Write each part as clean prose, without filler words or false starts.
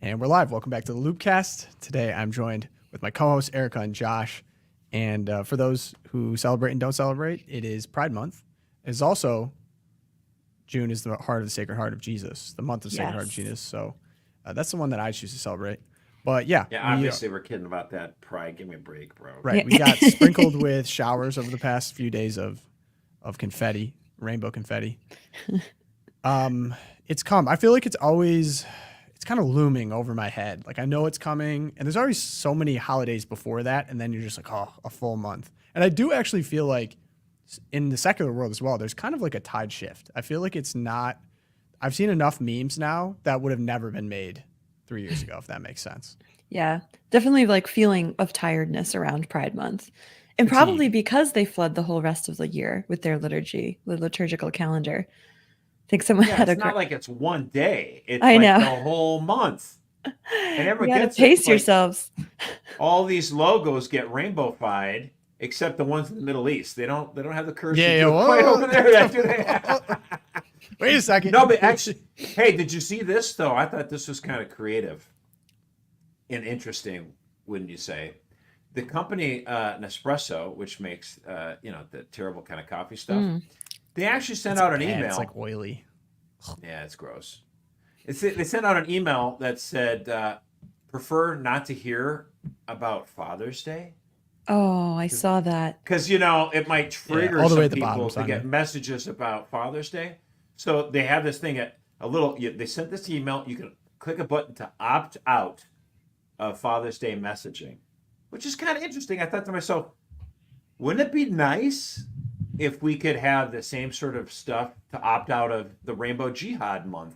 And we're live. Welcome back to the Loopcast. Today I'm joined with my co-hosts Erica and Josh. And for those who celebrate and don't celebrate, it is Pride Month. It's also June is the heart of the Sacred Heart of Jesus, the month of Sacred Heart of Jesus. So that's the one that I choose to celebrate. But yeah, obviously we're kidding about that Pride. Give me a break, bro. Right, we got sprinkled with showers over the past few days of confetti, rainbow confetti. It's come. I feel like it's kind of looming over my head. Like I know it's coming, and there's always so many holidays before that, and then you're just like, oh, a full month. And I do actually feel like in the secular world as well, there's kind of like a tide shift. I feel like it's not. I've seen enough memes now that would have never been made 3 years ago, if that makes sense. Yeah, definitely like feeling of tiredness around Pride Month. And probably because they flood the whole rest of the year with their liturgical calendar. I think someone had it's not like it's one day. It's I know. the whole month. And everyone you gets pace yourselves. All these logos get rainbow-fied, except the ones in the Middle East. They don't have the curse quite over there. Do they? Wait a second. No, but actually, hey, did you see this though? I thought this was kind of creative and interesting, wouldn't you say? The company Nespresso, which makes the terrible kind of coffee stuff, they actually sent out an email. It's like oily. Yeah, it's gross. They sent out an email that said, prefer not to hear about Father's Day. Oh, I saw that. Because, it might trigger all the some way at the people bottom, to get messages about Father's Day. So they have this thing they sent this email. You can click a button to opt out of Father's Day messaging, which is kind of interesting. I thought to myself, wouldn't it be nice if we could have the same sort of stuff to opt out of the Rainbow Jihad month,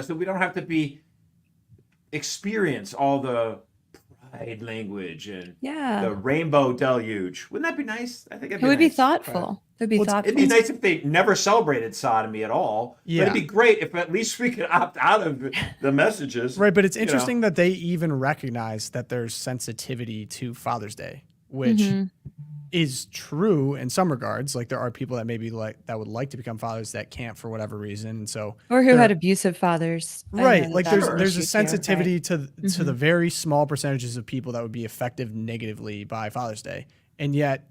so we don't have to experience all the pride language and the rainbow deluge. Wouldn't that be nice? I think it would be thoughtful. It'd be thoughtful. It'd be nice if they never celebrated sodomy at all. Yeah. But it'd be great if at least we could opt out of the messages. Right, but it's interesting that they even recognize that there's sensitivity to Father's Day, which is true in some regards. Like there are people that maybe that would like to become fathers that can't for whatever reason, and so or who had abusive fathers. Right, like there's a sensitivity to the very small percentages of people that would be affected negatively by Father's Day, and yet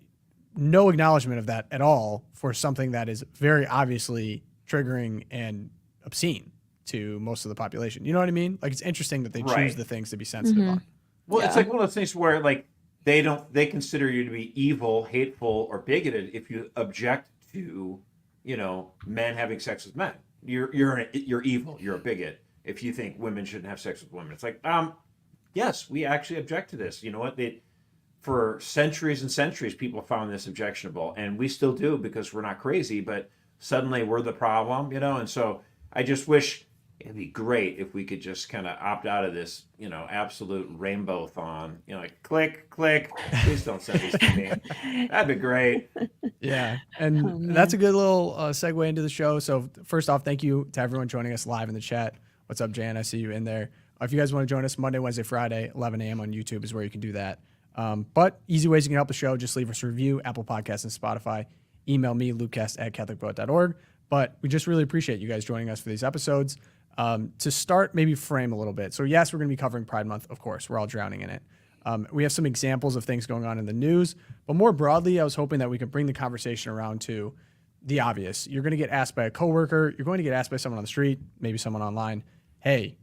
no acknowledgement of that at all for something that is very obviously triggering and obscene to most of the population. You know what I mean? Like it's interesting that they choose the things to be sensitive on. Well, it's like one of those things where like they consider you to be evil, hateful, or bigoted if you object to, men having sex with men. You're evil. You're a bigot if you think women shouldn't have sex with women. It's like, yes, we actually object to this. You know what? For centuries and centuries, people found this objectionable, and we still do because we're not crazy. But suddenly we're the problem, And so I just wish it'd be great if we could just kind of opt out of this, absolute rainbow-thon. Like click. Please don't send this to me. That'd be great. Yeah, and that's a good little segue into the show. So first off, thank you to everyone joining us live in the chat. What's up, Jan? I see you in there. If you guys want to join us Monday, Wednesday, Friday, 11 a.m. on YouTube is where you can do that. But easy ways you can help the show, just leave us a review, Apple Podcasts and Spotify. Email me, lucas@catholicpoet.org. But we just really appreciate you guys joining us for these episodes. To start, maybe frame a little bit. So yes, we're going to be covering Pride Month, of course. We're all drowning in it. We have some examples of things going on in the news. But more broadly, I was hoping that we could bring the conversation around to the obvious. You're going to get asked by a coworker. You're going to get asked by someone on the street, maybe someone online. Hey,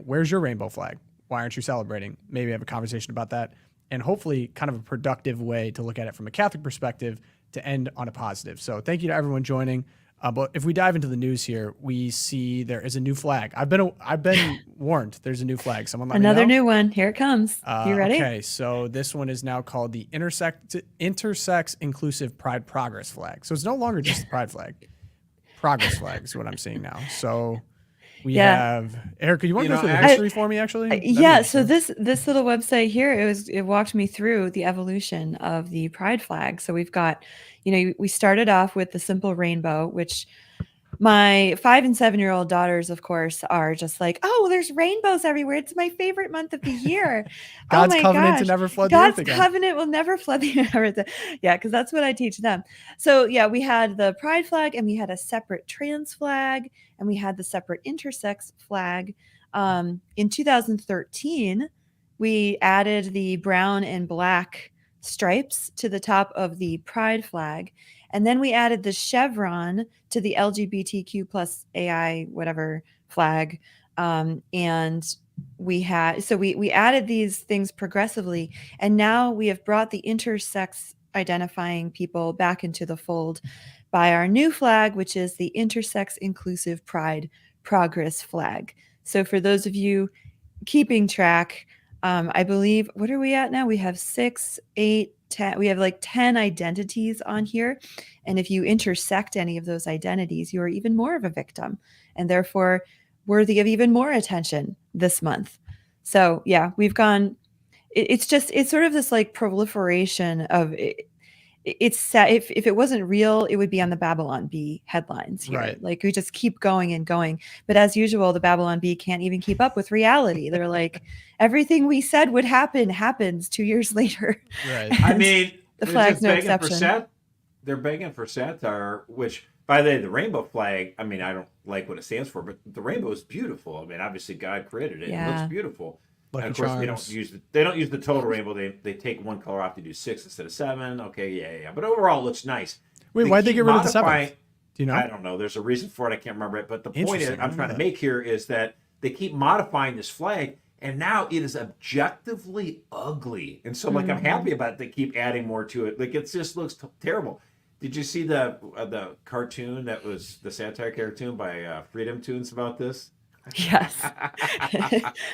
where's your rainbow flag? Why aren't you celebrating? Maybe have a conversation about that. And hopefully kind of a productive way to look at it from a Catholic perspective to end on a positive. So thank you to everyone joining. But if we dive into the news here, we see there is a new flag. I've been warned there's a new flag. Someone let me know. Another new one. Here it comes. You ready? Okay, so this one is now called the Intersex Inclusive Pride Progress flag. So it's no longer just the Pride flag. Progress flag is what I'm seeing now. So we have Erica. You want to go through the history for me, actually? So this little website here, it walked me through the evolution of the Pride flag. So we've got, we started off with the simple rainbow, which My 5 and 7-year-old daughters, of course, are just like, oh, there's rainbows everywhere. It's my favorite month of the year. God's oh my covenant to gosh. never flood the God's earth again. covenant will never flood the earth. Yeah, because that's what I teach them. So yeah, we had the pride flag, and we had a separate trans flag, and we had the separate intersex flag. In 2013, we added the brown and black stripes to the top of the pride flag. And then we added the chevron to the LGBTQ plus AI whatever flag. And we added these things progressively. And now we have brought the intersex identifying people back into the fold by our new flag, which is the intersex inclusive pride progress flag. So for those of you keeping track, I believe, what are we at now? We have 6, 8, 10. We have like 10 identities on here. And if you intersect any of those identities, you are even more of a victim and therefore worthy of even more attention this month. So yeah, we've gone, it's sort of this like proliferation of it's sad. If it wasn't real, it would be on the Babylon Bee headlines here. Right. Like we just keep going and going. But as usual, the Babylon Bee can't even keep up with reality. They're like, everything we said would happen happens 2 years later. Right. I mean, the they're flag's just no begging for exception. they're begging for satire, which, by the way, the rainbow flag, I mean, I don't like what it stands for, but the rainbow is beautiful. I mean, obviously God created it. Yeah. It looks beautiful. Lucky And of course, Charms. they don't use the total rainbow. They take one color off. They do 6 instead of 7. Okay, yeah. But overall, it looks nice. Wait, why'd they keep get rid of the modifying- 7th? Do you know? I don't know. There's a reason for it. I can't remember it. But the point is, Interesting. I I'm didn't trying know to that. make here is that they keep modifying this flag, and now it is objectively ugly. And so, like, I'm happy about it. They keep adding more to it. Like, it just looks terrible. Did you see the cartoon that was the satire cartoon by Freedom Tunes about this? Yes.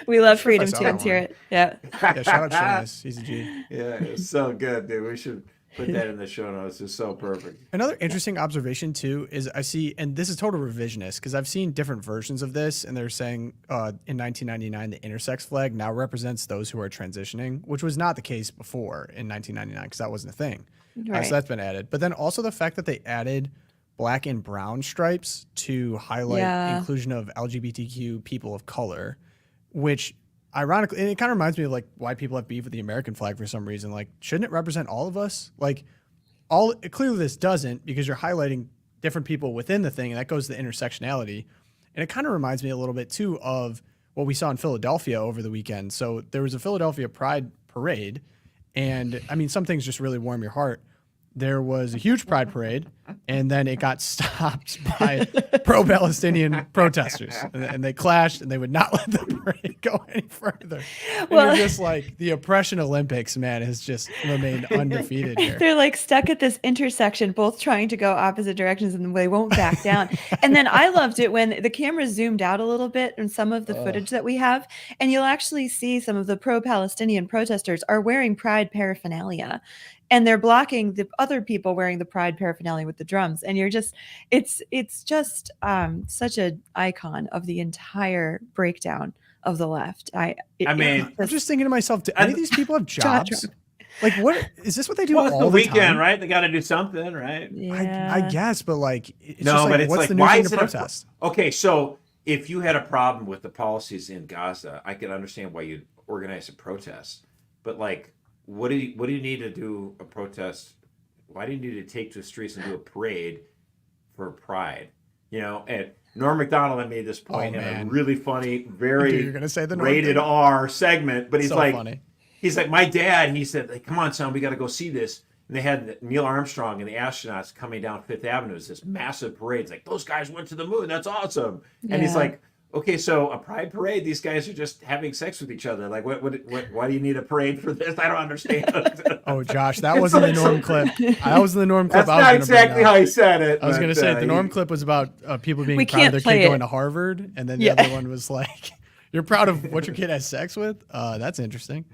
We love Freedom saw that Tunes here. one. Yeah. Yeah, shout out Seamus. He's a G. Yeah, it's so good, dude. We should put that in the show notes. It's so perfect. Another interesting observation too is I see, and this is total revisionist because I've seen different versions of this, and they're saying in 1999 the intersex flag now represents those who are transitioning, which was not the case before in 1999 because that wasn't a thing. Right. So that's been added. But then also the fact that they added black and brown stripes to highlight inclusion of LGBTQ people of color, which ironically, and it kind of reminds me of like why people have beef with the American flag for some reason. Like, shouldn't it represent all of us? Like, clearly this doesn't because you're highlighting different people within the thing, and that goes to the intersectionality. And it kind of reminds me a little bit too of what we saw in Philadelphia over the weekend. So there was a Philadelphia Pride parade, and I mean, some things just really warm your heart. There was a huge pride parade, and then it got stopped by pro-Palestinian protesters, and they clashed, and they would not let the parade go any further. And Well- you're just like, the oppression Olympics, man, has just remained undefeated here. They're like stuck at this intersection, both trying to go opposite directions, and they won't back down. And then I loved it when the camera zoomed out a little bit in some of the footage that we have, and you'll actually see some of the pro-Palestinian protesters are wearing pride paraphernalia, and they're blocking the other people wearing the pride paraphernalia with the drums. And you're just, it's just such an icon of the entire breakdown of the left. I mean, I'm just thinking to myself, do any of these people have jobs? Drop. Like, what is this? What they do Well, it's all the the weekend, time? right? They got to do something, right? Yeah. I guess, but like, it's No, just like, but it's what's like, the new why thing is to it protest? Okay, so if you had a problem with the policies in Gaza, I could understand why you'd organize a protest. But like, what do you need to do a protest? Why do you need to take to the streets and do a parade for Pride? You know, and Norm Macdonald had made this point in a man. really funny, Dude, very you're gonna say the Norm rated thing? R segment, but he's So like, funny. he's like, my dad, he said, like, come on, son, we got to go see this. And they had Neil Armstrong and the astronauts coming down Fifth Avenue. It's this massive parade. It's like, those guys went to the moon. That's awesome. And he's Yeah. like, okay, so a pride parade, these guys are just having sex with each other. Like, why do you need a parade for this? I don't understand. Oh, Josh, that wasn't the Norm clip. That was the Norm clip. That's I was not gonna exactly bring how up. he said it. I was going to but, say the Norm he- clip was about people being We proud of can't their play kid it. going to Harvard, and then the Yeah. other one was like, "You're proud of what your kid has sex with." That's interesting.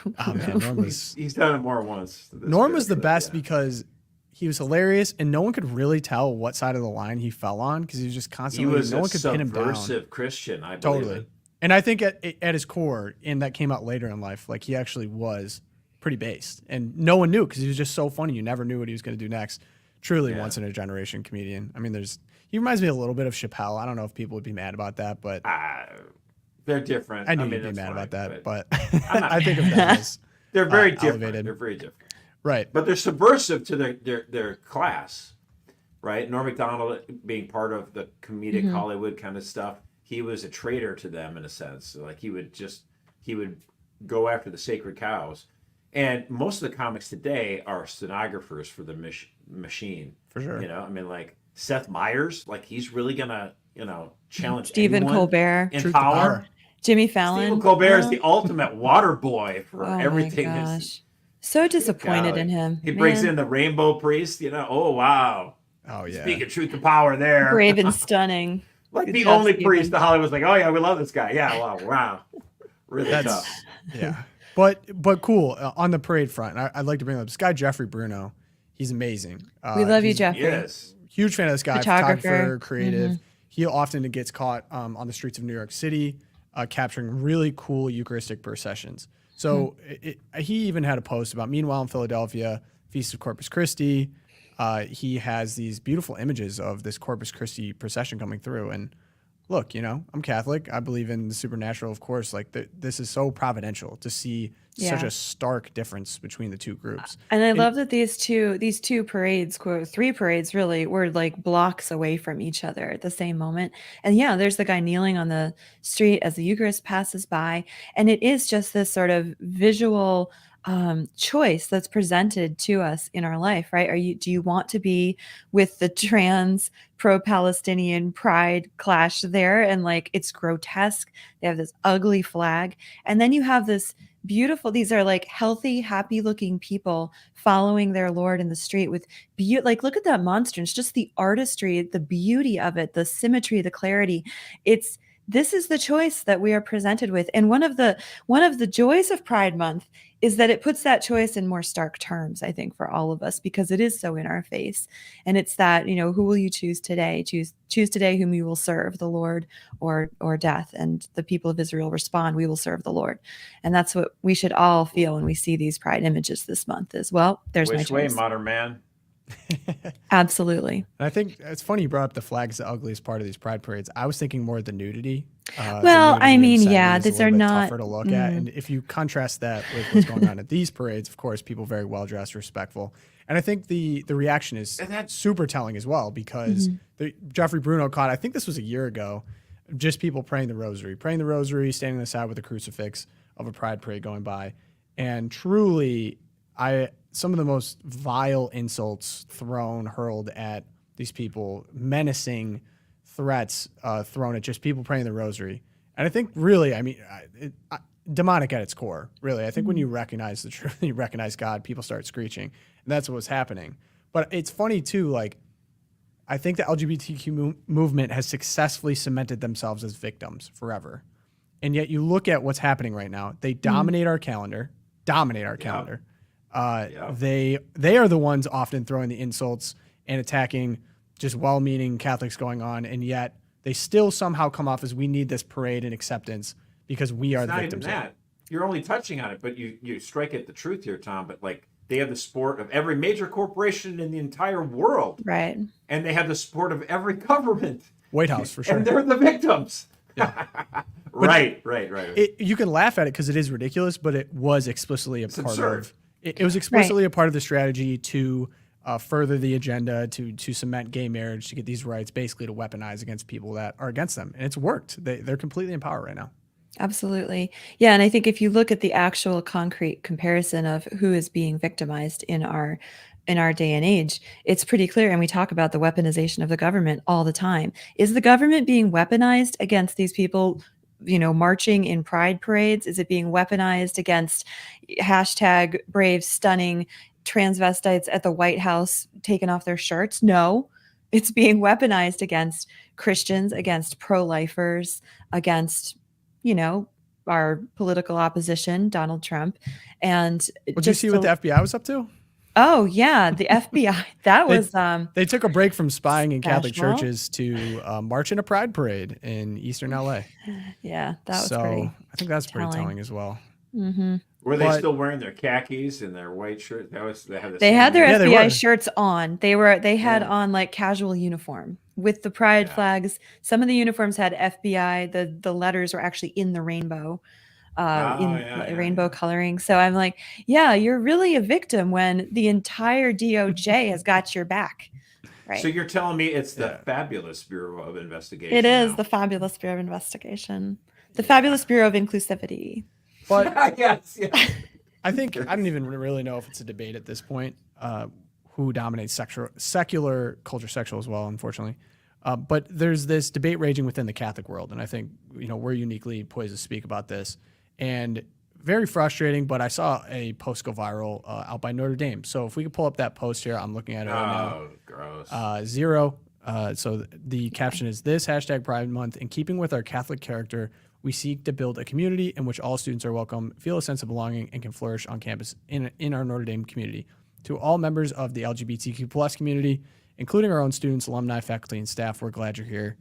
Oh man, Norm was He's done it more once. this Norm year, was the but, best yeah. because he was hilarious, and no one could really tell what side of the line he fell on because he was just He constantly. was no a one could pin him down. subversive Christian, I believe. Totally. it. And I think at his core, and that came out later in life, like he actually was pretty based, and no one knew because he was just so funny. You never knew what he was going to do next. Truly, Yeah. once in a generation comedian. I mean, He reminds me a little bit of Chappelle. I don't know if people would be mad about that, but They're different. I knew mean, you'd be that's mad fine, about that. But I'm not I think of mad. them as They're very different. elevated. They're very different. Right. But they're subversive to their class, right? Norm Macdonald being part of the comedic Hollywood kind of stuff, he was a traitor to them in a sense. Like he would go after the sacred cows. And most of the comics today are stenographers for the machine. For sure. You know, I mean, like Seth Meyers, like he's really gonna, challenge Stephen anyone Colbert, in Truth to power. power. Jimmy Fallon. Stephen Colbert is the ultimate water boy for Oh everything. my gosh. So disappointed in him. He brings Man. in the rainbow priest, oh wow. Oh yeah. Speaking truth to power there. Brave and stunning. Like Good the job, only Stephen. priest the Hollywood's like, oh yeah, we love this guy. Yeah, wow. Really tough. Yeah. But cool. On the parade front, I'd like to bring up this guy, Jeffrey Bruno. He's amazing. We love you, he's Jeffrey. Yes. Huge fan of this guy. Photographer. Creative. He often gets caught on the streets of New York City, capturing really cool Eucharistic processions. So he even had a post about, meanwhile in Philadelphia, Feast of Corpus Christi, he has these beautiful images of this Corpus Christi procession coming through. And look, I'm Catholic. I believe in the supernatural, of course. Like this is so providential to see such a stark difference between the two groups. And I love that these two parades, three parades really, were like blocks away from each other at the same moment. And yeah, there's the guy kneeling on the street as the Eucharist passes by. And it is just this sort of visual choice that's presented to us in our life, right? Do you want to be with the trans pro-Palestinian pride clash there? And like, it's grotesque. They have this ugly flag. And then you have this beautiful, these are like healthy, happy looking people following their Lord in the street with like, look at that monster. It's just the artistry, the beauty of it, the symmetry, the clarity. This is the choice that we are presented with. And one of the joys of Pride Month is that it puts that choice in more stark terms, I think, for all of us, because it is so in our face. And it's that, who will you choose today? Choose today whom you will serve, the Lord or death. And the people of Israel respond, we will serve the Lord. And that's what we should all feel when we see these Pride images this month as well. There's Which my way, choice. modern man? Absolutely. And I think it's funny you brought up the flag's the ugliest part of these pride parades. I was thinking more the nudity. Well, The nudity I in mean, 70s yeah, is a these little are bit not tougher to look at. And if you contrast that with what's going on at these parades, of course, people very well dressed, respectful. And I think the reaction is super telling as well, because Jeffrey Bruno caught, I think this was a year ago, just people praying the rosary, standing on the side with a crucifix of a pride parade going by. And truly, some of the most vile insults hurled at these people, menacing threats thrown at just people praying the rosary. And I think really, I mean, demonic at its core, really. I think when you recognize the truth, you recognize God, people start screeching. And that's what was happening. But it's funny too, like, I think the LGBTQ movement has successfully cemented themselves as victims forever. And yet you look at what's happening right now. They dominate our calendar. They are the ones often throwing the insults and attacking just well-meaning Catholics going on, and yet they still somehow come off as, we need this parade and acceptance because we are the victims. Not even that. You're only touching on it, but you strike at the truth here, Tom. But like, they have the support of every major corporation in the entire world, right? And they have the support of every government. White House, for sure. And they're the victims. Yeah. Right. You can laugh at it because it is ridiculous, but it was explicitly a part absurd. of it. It was explicitly a part of the strategy to further the agenda, to cement gay marriage, to get these rights basically to weaponize against people that are against them. And it's worked. They're completely in power right now. Absolutely. Yeah. And I think if you look at the actual concrete comparison of who is being victimized in our day and age, it's pretty clear. And we talk about the weaponization of the government all the time. Is the government being weaponized against these people, marching in pride parades? Is it being weaponized against #brave stunning transvestites at the White House taking off their shirts? No, it's being weaponized against Christians, against pro-lifers, against, our political opposition, Donald Trump. And did you see what the FBI was up to? Oh yeah, the FBI. That was they took a break from spying in Catholic special. churches to march in a pride parade in Eastern LA. Yeah, that was so pretty. I think that's pretty telling as well. Mm-hmm. Were they still wearing their khakis and their white shirts? They had their Yeah, FBI shirts on. They had on like casual uniform. with the pride Yeah. flags. Some of the uniforms had FBI. The letters were actually in the rainbow, rainbow coloring. So I'm like, yeah, you're really a victim when the entire DOJ has got your back. Right. So you're telling me it's the Yeah. Fabulous Bureau of Investigation? It is now. the Fabulous Bureau of Investigation, the Fabulous Bureau of Inclusivity. But yes. I think I don't even really know if it's a debate at this point. Who dominates secular culture, sexual as well, unfortunately. But there's this debate raging within the Catholic world, and I think we're uniquely poised to speak about this. And very frustrating, but I saw a post go viral out by Notre Dame. So if we could pull up that post here, I'm looking at it right now. Oh, gross. Zero. So the caption is this hashtag Pride Month. In keeping with our Catholic character, we seek to build a community in which all students are welcome, feel a sense of belonging, and can flourish on campus in our Notre Dame community. To all members of the LGBTQ plus community, including our own students, alumni, faculty, and staff, we're glad you're here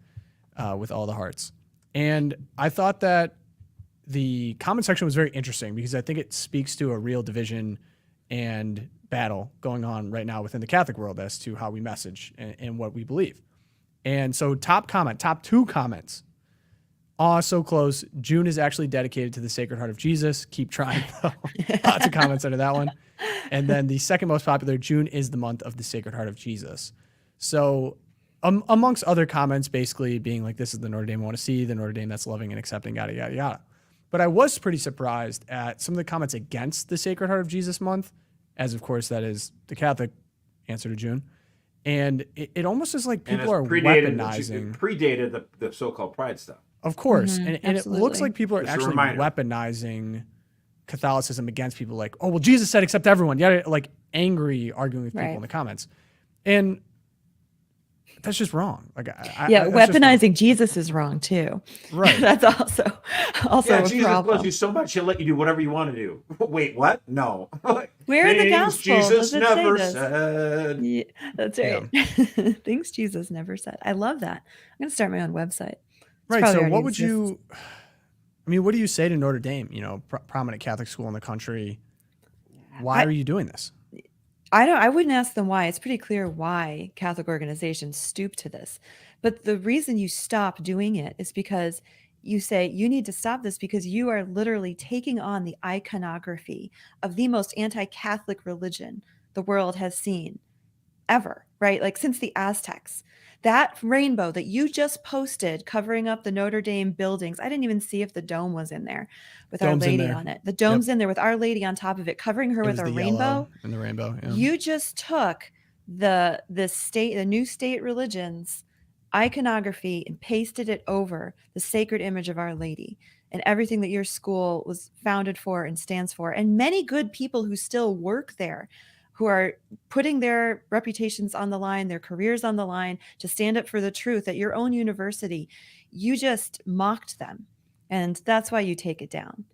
with all the hearts. And I thought that the comment section was very interesting because I think it speaks to a real division and battle going on right now within the Catholic world as to how we message and what we believe. And so top two comments. Aw, so close. June is actually dedicated to the Sacred Heart of Jesus. Keep trying, though. Lots of comments under that one. And then the second most popular, June is the month of the Sacred Heart of Jesus. So amongst other comments, basically being like, this is the Notre Dame I want to see, the Notre Dame that's loving and accepting, yada, yada, yada. But I was pretty surprised at some of the comments against the Sacred Heart of Jesus month, as of course that is the Catholic answer to June. And it almost is like people are weaponizing. It predated the so-called Pride stuff. Of course. And it looks like people are Just a actually reminder. weaponizing Catholicism against people like, oh, well, Jesus said accept everyone. Yeah, like angry arguing with people in the comments. And that's just wrong. Like, weaponizing Jesus is wrong too. Right. That's also Yeah, a Jesus problem. loves you so much he'll let you do whatever you want to do. Wait, what? No. Where in the gospel Jesus does it never say this? said. Yeah, that's right. Things Jesus never said. I love that. I'm gonna start my own website. Right. So what would you? I mean, what do you say to Notre Dame? Prominent Catholic school in the country. Why are you doing this? I wouldn't ask them why. It's pretty clear why Catholic organizations stoop to this. But the reason you stop doing it is because you say you need to stop this because you are literally taking on the iconography of the most anti-Catholic religion the world has seen ever, right? Like since the Aztecs. That rainbow that you just posted covering up the Notre Dame buildings, I didn't even see if the dome was in there with Our Lady on it. The dome's in there with Our Lady on top of it, covering her with a rainbow. And the rainbow. Yeah. You just took the new state religion's iconography and pasted it over the sacred image of Our Lady and everything that your school was founded for and stands for. And many good people who still work there, who are putting their reputations on the line, their careers on the line to stand up for the truth at your own university. You just mocked them. And that's why you take it down.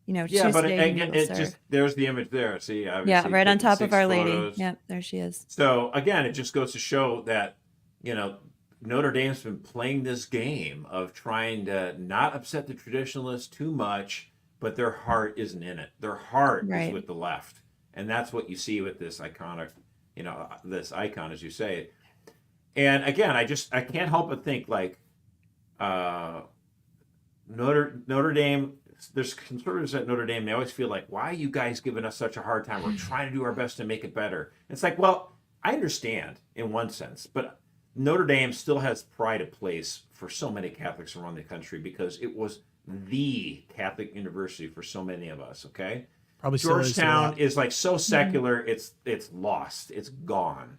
Yeah, but again, there's the image there. See, yeah, right on top of Our Lady. Yeah, there she is. So again, it just goes to show that, Notre Dame's been playing this game of trying to not upset the traditionalists too much, but their heart isn't in it. Their heart is with the left. And that's what you see with this iconic, this icon, as you say. And again, I can't help but think like Notre Dame. There's conservatives at Notre Dame. They always feel like, why are you guys giving us such a hard time? We're trying to do our best to make it better. It's like, well, I understand in one sense, but Notre Dame still has pride of place for so many Catholics around the country because it was the Catholic university for so many of us. Okay. Probably Georgetown is like so secular, it's lost, it's gone.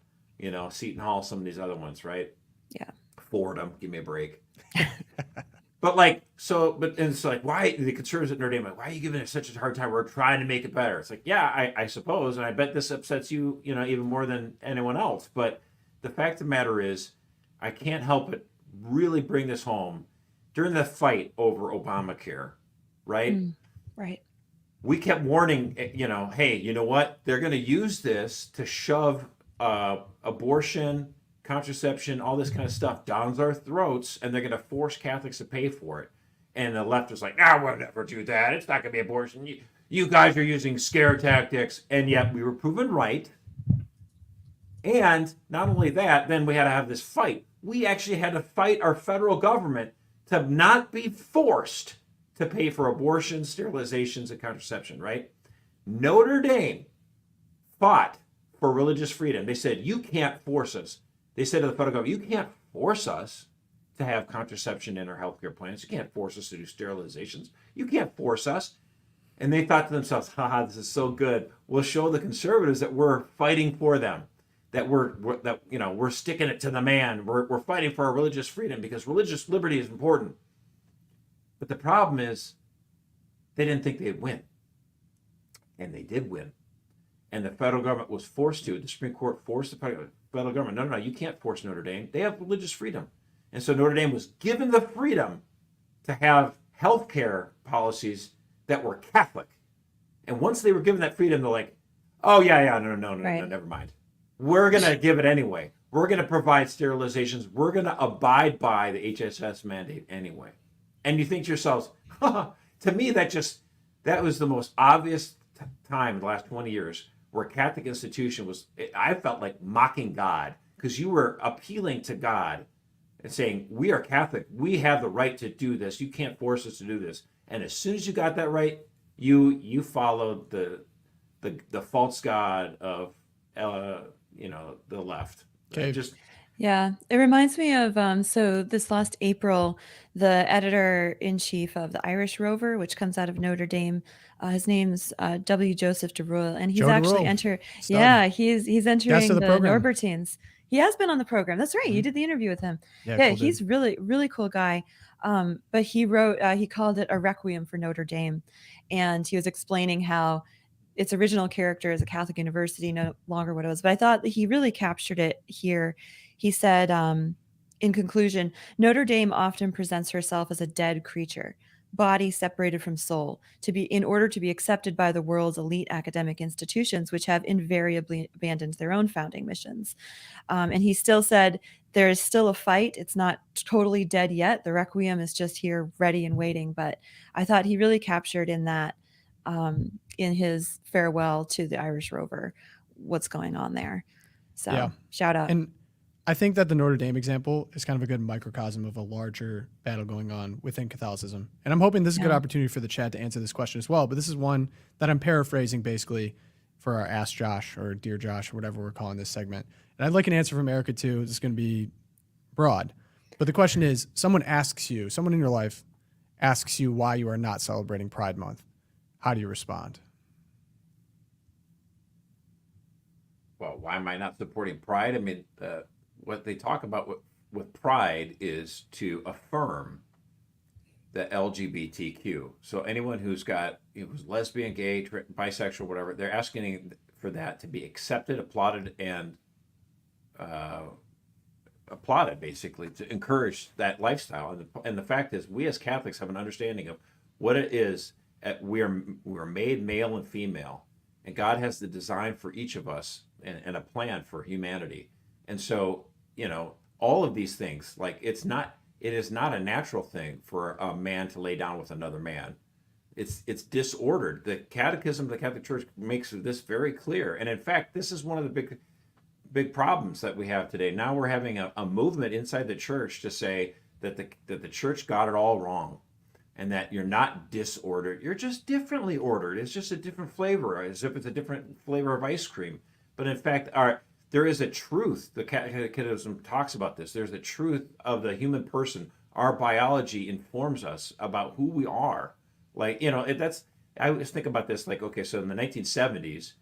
Seton Hall, some of these other ones, right? Yeah. Fordham, give me a break. But it's like, why the conservatives at Notre Dame? Like, why are you giving it such a hard time? We're trying to make it better. It's like, yeah, I suppose, and I bet this upsets you, even more than anyone else. But the fact of the matter is, I can't help but really bring this home during the fight over Obamacare, right? Right. We kept warning, hey, you know what? They're going to use this to shove abortion, contraception, all this kind of stuff down our throats, and they're going to force Catholics to pay for it. And the left is like, we'll never do that. It's not going to be abortion. You guys are using scare tactics. And yet we were proven right. And not only that, then we had to have this fight. We actually had to fight our federal government to not be forced to pay for abortions, sterilizations, and contraception, right? Notre Dame fought for religious freedom. They said, you can't force us. They said to the federal government, you can't force us to have contraception in our healthcare plans. You can't force us to do sterilizations. You can't force us. And they thought to themselves, haha, this is so good. We'll show the conservatives that we're fighting for them, that we're sticking it to the man. We're fighting for our religious freedom because religious liberty is important. But the problem is they didn't think they'd win. And they did win. And the federal government was forced to. The Supreme Court forced the federal government. No, you can't force Notre Dame. They have religious freedom. And so Notre Dame was given the freedom to have health care policies that were Catholic. And once they were given that freedom, they're like, oh, yeah, no, never mind. We're going to give it anyway. We're going to provide sterilizations. We're going to abide by the HSS mandate anyway. And you think to yourselves, to me, that was the most obvious time in the last 20 years where a Catholic institution I felt like mocking God, because you were appealing to God and saying, we are Catholic. We have the right to do this. You can't force us to do this. And as soon as you got that right, you followed the false god of the left. Okay. Yeah, it reminds me of so this last April, the editor-in-chief of the Irish Rover, which comes out of Notre Dame, his name's W. Joseph DeRoyle, and he's Joe actually DeRoyle. he's entering of the the program. Norbertines. He has been on the program. That's right. You did the interview with him. Yeah, Yeah, cool he's really, really cool guy. But he wrote, he called it a requiem for Notre Dame, and he was explaining how its original character is a Catholic university, no longer what it was. But I thought that he really captured it here. He said, in conclusion, Notre Dame often presents herself as a dead creature, body separated from soul, in order to be accepted by the world's elite academic institutions, which have invariably abandoned their own founding missions. And he still said, there is still a fight. It's not totally dead yet. The Requiem is just here ready and waiting. But I thought he really captured in that, in his farewell to the Irish Rover, what's going on there. So Yeah. shout out. And I think that the Notre Dame example is kind of a good microcosm of a larger battle going on within Catholicism. And I'm hoping this is a good opportunity for the chat to answer this question as well. But this is one that I'm paraphrasing basically for our Ask Josh or Dear Josh or whatever we're calling this segment. And I'd like an answer from Erica too. This is going to be broad. But the question is, someone in your life asks you why you are not celebrating Pride Month. How do you respond? Well, why am I not supporting Pride? I mean, what they talk about with Pride is to affirm the LGBTQ. So anyone who's who's lesbian, gay, bisexual, whatever, they're asking for that to be accepted, applauded, and applauded, basically, to encourage that lifestyle. And the fact is, we as Catholics have an understanding of what it is. We're made male and female, and God has the design for each of us and a plan for humanity. And so, all of these things, like it is not a natural thing for a man to lay down with another man. It's disordered. The Catechism of the Catholic Church makes this very clear. And in fact, this is one of the big problems that we have today. Now we're having a movement inside the church to say that the church got it all wrong, and that you're not disordered. You're just differently ordered. It's just a different flavor, as if it's a different flavor of ice cream. But in fact, there is a truth. The Catechism talks about this. There's a truth of the human person. Our biology informs us about who we are. Like, I always think about this, like, okay, so in the 1970s,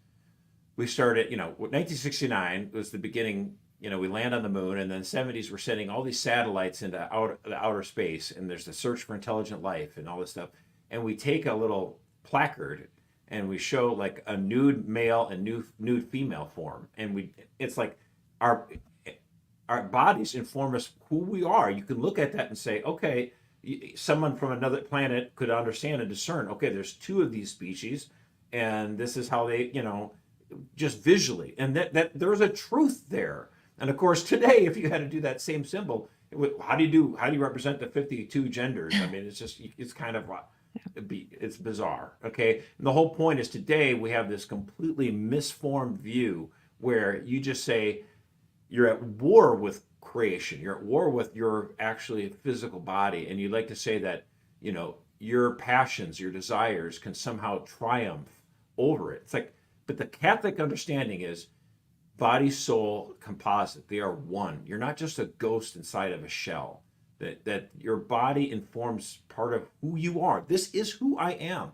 we started, 1969 was the beginning, we land on the moon, and then the 70s we're sending all these satellites into outer space, and there's the search for intelligent life and all this stuff. And we take a little placard and we show like a nude male and nude female form. And it's like our bodies inform us who we are. You can look at that and say, okay, someone from another planet could understand and discern, okay, there's two of these species, and this is how they, just visually. And that there's a truth there. And of course, today, if you had to do that same symbol, how do you represent the 52 genders? I mean, it's kind of, it's bizarre. Okay. And the whole point is today we have this completely misformed view where you just say you're at war with creation. You're at war with your actually physical body, and you'd like to say that, you know, your passions, your desires can somehow triumph over it. It's like, but the Catholic understanding is body, soul, composite. They are one. You're not just a ghost inside of a shell. That your body informs part of who you are. This is who I am.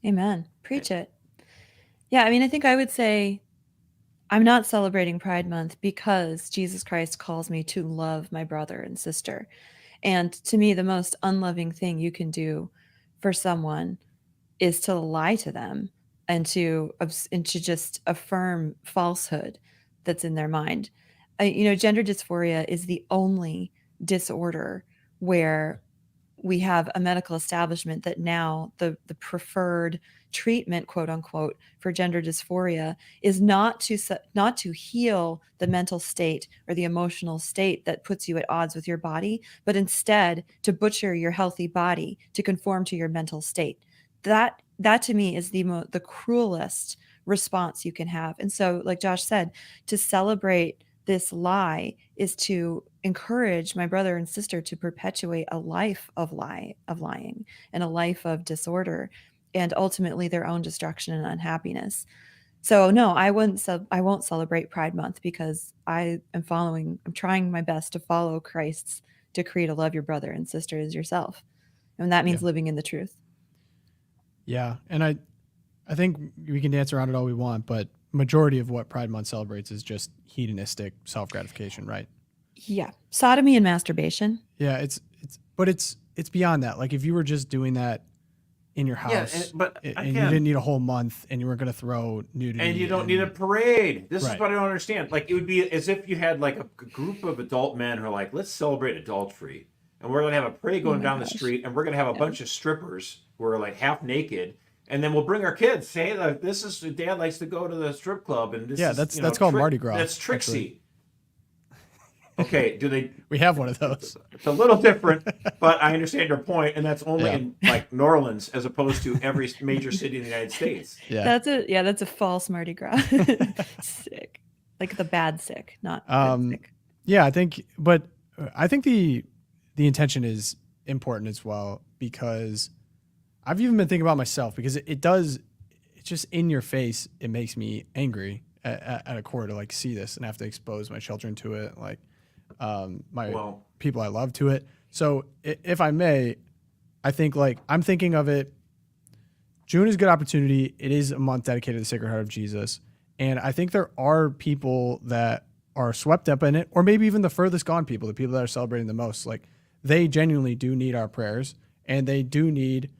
Amen. Preach it. Yeah, I mean, I think I would say I'm not celebrating Pride Month because Jesus Christ calls me to love my brother and sister. And to me, the most unloving thing you can do for someone is to lie to them and to just affirm falsehood that's in their mind. Gender dysphoria is the only disorder where we have a medical establishment that now the preferred treatment, quote unquote, for gender dysphoria is not to heal the mental state or the emotional state that puts you at odds with your body, but instead to butcher your healthy body to conform to your mental state. That to me is the cruelest response you can have. And so, like Josh said, to celebrate this lie is to encourage my brother and sister to perpetuate a life of lying and a life of disorder and ultimately their own destruction and unhappiness. So no, I won't celebrate Pride Month because I'm trying my best to follow Christ's decree to love your brother and sister as yourself. And that means living in the truth. Yeah. And I think we can dance around it all we want, but majority of what Pride Month celebrates is just hedonistic self-gratification, right? Yeah. Sodomy and masturbation. Yeah, it's beyond that. Like if you were just doing that in your house, and you didn't need a whole month, and you were going to throw nudity, and you don't need a parade. This Right. is what I don't understand. Like it would be as if you had like a group of adult men who are like, let's celebrate adultery, and we're going to have a parade going down the street, and we're going to have a bunch of strippers who are like half naked. And then we'll bring our kids. Say, like, this is Dad likes to go to the strip club, and this that's called Mardi Gras. That's Trixie. Okay, do they? We have one of those. It's a little different, but I understand your point, and that's only in like New Orleans as opposed to every major city in the United States. Yeah, that's a false Mardi Gras. Sick, like the bad sick, not good sick. Yeah, I think the intention is important as well, because I've even been thinking about myself, because it's just in your face. It makes me angry at a core to like see this and have to expose my children to it, like people I love to it. So if I may, I think like I'm thinking of it. June is a good opportunity. It is a month dedicated to the Sacred Heart of Jesus. And I think there are people that are swept up in it, or maybe even the furthest gone people, the people that are celebrating the most. Like they genuinely do need our prayers, and they do need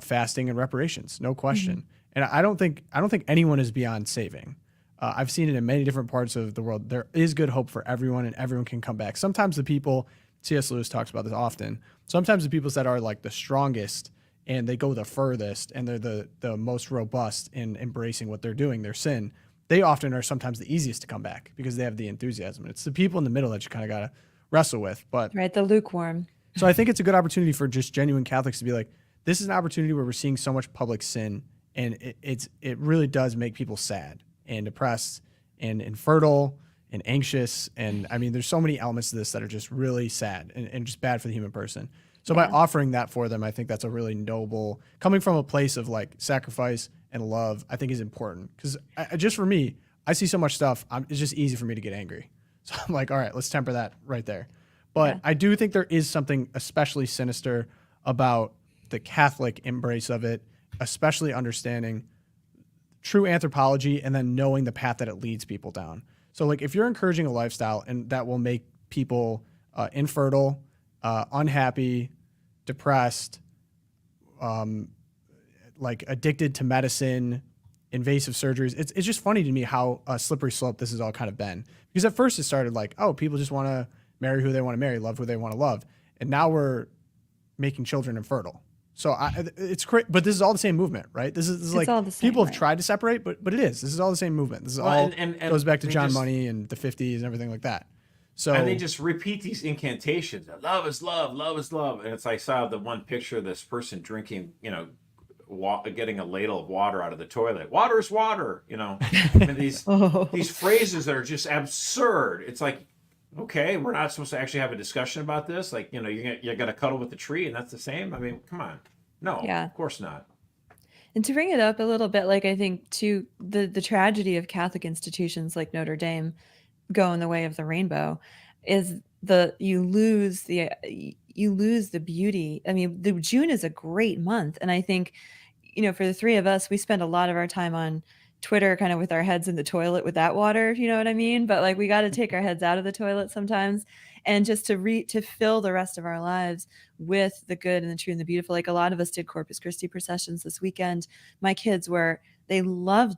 fasting and reparations, no question. Mm-hmm. And I don't think anyone is beyond saving. I've seen it in many different parts of the world. There is good hope for everyone, and everyone can come back. Sometimes the people, C.S. Lewis talks about this often, sometimes the people that are like the strongest and they go the furthest and they're the most robust in embracing what they're doing, their sin, they often are sometimes the easiest to come back because they have the enthusiasm. And it's the people in the middle that you kind of got to wrestle with. But right, the lukewarm. So I think it's a good opportunity for just genuine Catholics to be like, this is an opportunity where we're seeing so much public sin, and it really does make people sad and depressed and infertile and anxious. And I mean, there's so many elements to this that are just really sad and just bad for the human person. So by offering that for them, I think that's a really noble, coming from a place of like sacrifice and love, I think is important. Because just for me, I see so much stuff, it's just easy for me to get angry. So I'm like, all right, let's temper that right there. But I do think there is something especially sinister about the Catholic embrace of it, especially understanding true anthropology and then knowing the path that it leads people down. So like if you're encouraging a lifestyle and that will make people infertile, unhappy, depressed, like addicted to medicine, invasive surgeries, it's just funny to me how a slippery slope this has all kind of been. Because at first it started like, oh, people just want to marry who they want to marry, love who they want to love. And now we're making children infertile. So it's crazy, but this is all the same movement, right? This is like people have tried to separate, but it is. This is all the same movement. This is all and goes back to John Money and the 50s and everything like that. So and they just repeat these incantations. Love is love, love is love. And it's I saw the one picture of this person drinking, getting a ladle of water out of the toilet. Water is water, you know. And these phrases that are just absurd. It's like, okay, we're not supposed to actually have a discussion about this. Like, you know, you're gonna cuddle with the tree, and that's the same. I mean, come on, no, Yeah. of course not. And to bring it up a little bit, like I think too, the tragedy of Catholic institutions like Notre Dame going the way of the rainbow is you lose the beauty. I mean, the June is a great month, and I think, you know, for the three of us, we spend a lot of our time on Twitter, kind of with our heads in the toilet with that water, if you know what I mean. But like, we got to take our heads out of the toilet sometimes, and just to fill the rest of our lives with the good and the true and the beautiful. Like, a lot of us did Corpus Christi processions this weekend. My kids they love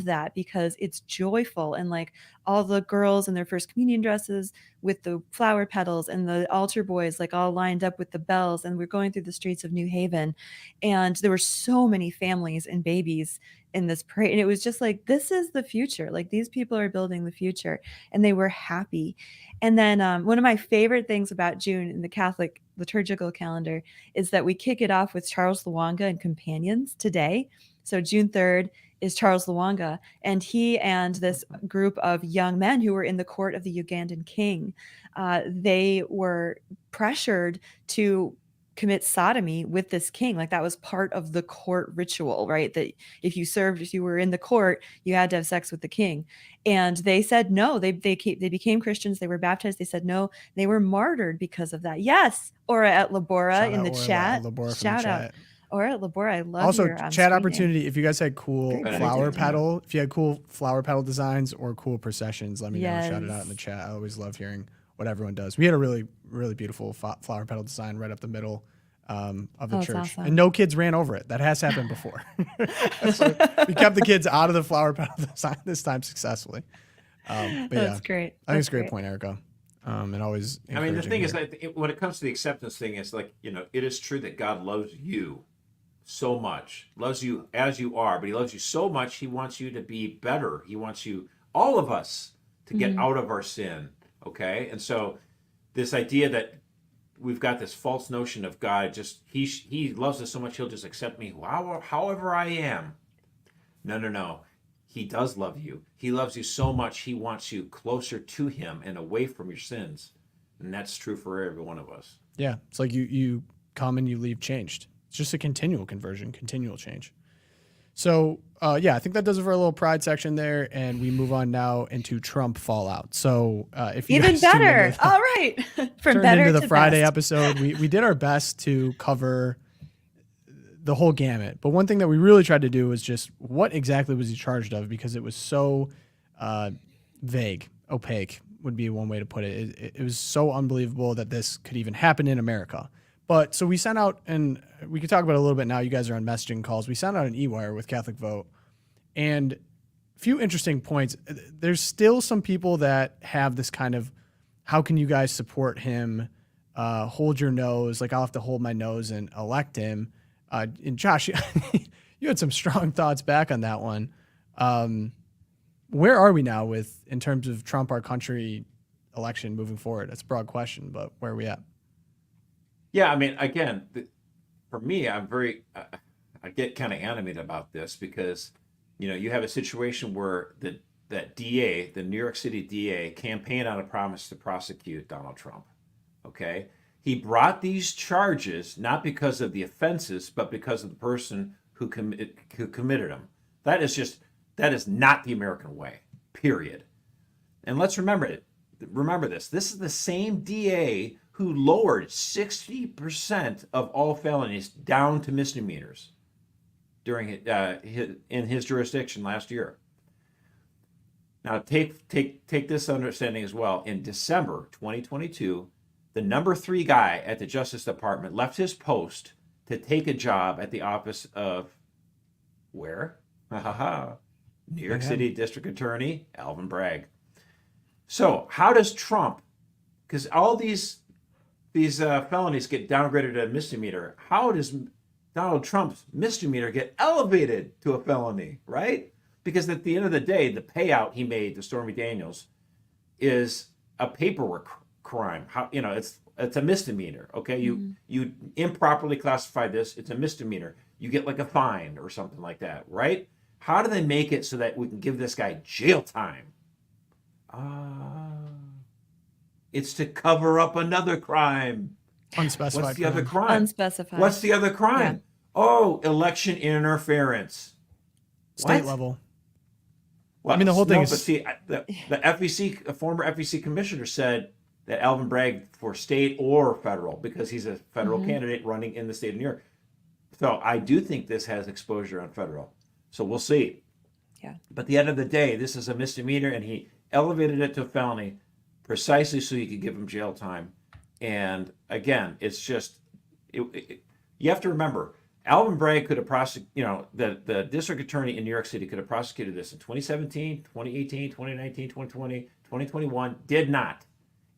that because it's joyful, and like all the girls in their first communion dresses with the flower petals, and the altar boys like all lined up with the bells, and we're going through the streets of New Haven, and there were so many families and babies in this parade, and it was just like, this is the future. Like, these people are building the future, and they were happy. And then one of my favorite things about June in the Catholic liturgical calendar is that we kick it off with Charles Lwanga and Companions today. So June 3rd is Charles Lwanga, and he and this group of young men who were in the court of the Ugandan king, they were pressured to commit sodomy with this king. Like, that was part of the court ritual, right? That if you were in the court, you had to have sex with the king. And they said no. They became Christians. They were baptized. They said no. They were martyred because of that. Yes, Aura at Labora in the chat. Shout out. Aura at Labora, I love also your chat opportunity. If you guys had cool Great flower idea. petal, if you had cool flower petal designs or cool processions, let me know. Shout it out in the Yes. chat. I always love hearing what everyone does. We had a really, really beautiful flower petal design right up the middle of the church, awesome. and no kids ran over it. That has happened before. So we kept the kids out of the flower petal design this time successfully. But That's great. I think it's a great point, Erica. And always, I mean, the thing is that that when it comes to the acceptance thing, it's like, you know, it is true that God loves you so much, loves you as you are, but he loves you so much, he wants you to be better. He wants all of us, to get out of our sin, okay? And so this idea that we've got this false notion of God, just he loves us so much, he'll just accept me however I am. No. He does love you. He loves you so much, he wants you closer to him and away from your sins. And that's true for every one of us. Yeah, it's like you come and you leave changed. It's just a continual conversion, continual change. So, I think that does it for a little pride section there, and we move on now into Trump fallout. So, if you Even guys tuned better. into All right. From turned better into the to Friday best. episode, we did our best to cover the whole gamut. But one thing that we really tried to do was just what exactly was he charged of, because it was so vague, opaque would be one way to put it. It was so unbelievable that this could even happen in America. But so we sent out, and we could talk about it a little bit now. You guys are on messaging calls. We sent out an e-wire with Catholic Vote, and a few interesting points. There's still some people that have this kind of, how can you guys support him? Hold your nose. Like, I'll have to hold my nose and elect him. And Josh, you had some strong thoughts back on that one. Where are we now in terms of Trump, our country election moving forward? That's a broad question, but where are we at? Yeah, I mean, again, for me, I get kind of animated about this because, you know, you have a situation where that DA, the New York City DA, campaigned on a promise to prosecute Donald Trump. Okay, he brought these charges not because of the offenses, but because of the person who committed them. That is not the American way. Period. And let's remember this. This is the same DA who lowered 60% of all felonies down to misdemeanors during in his jurisdiction last year. Now, take this understanding as well. In December 2022, the number 3 guy at the Justice Department left his post to take a job at the office of where? New York City District Attorney Alvin Bragg. So how does Trump, because all these felonies get downgraded to a misdemeanor, how does Donald Trump's misdemeanor get elevated to a felony, right? Because at the end of the day, the payout he made to Stormy Daniels is a paperwork crime. How, you know, it's It's a misdemeanor. Okay, you improperly classify this. It's a misdemeanor. You get like a fine or something like that, right? How do they make it so that we can give this guy jail time? It's to cover up another crime. Unspecified. What's the other crime. crime? Unspecified. What's the other crime? Yeah. Oh, election interference. State What? level. Well, I mean, the whole thing no, is- But see, the FEC, a former FEC commissioner said that Alvin Bragg for state or federal, because he's a federal candidate running in the state of New York. So I do think this has exposure on federal. So we'll see. Yeah. But at the end of the day, this is a misdemeanor, and he elevated it to a felony precisely so you could give him jail time. And again, it's just, you have to remember, Alvin Bragg could have prosecuted, the district attorney in New York City could have prosecuted this in 2017, 2018, 2019, 2020, 2021, did not.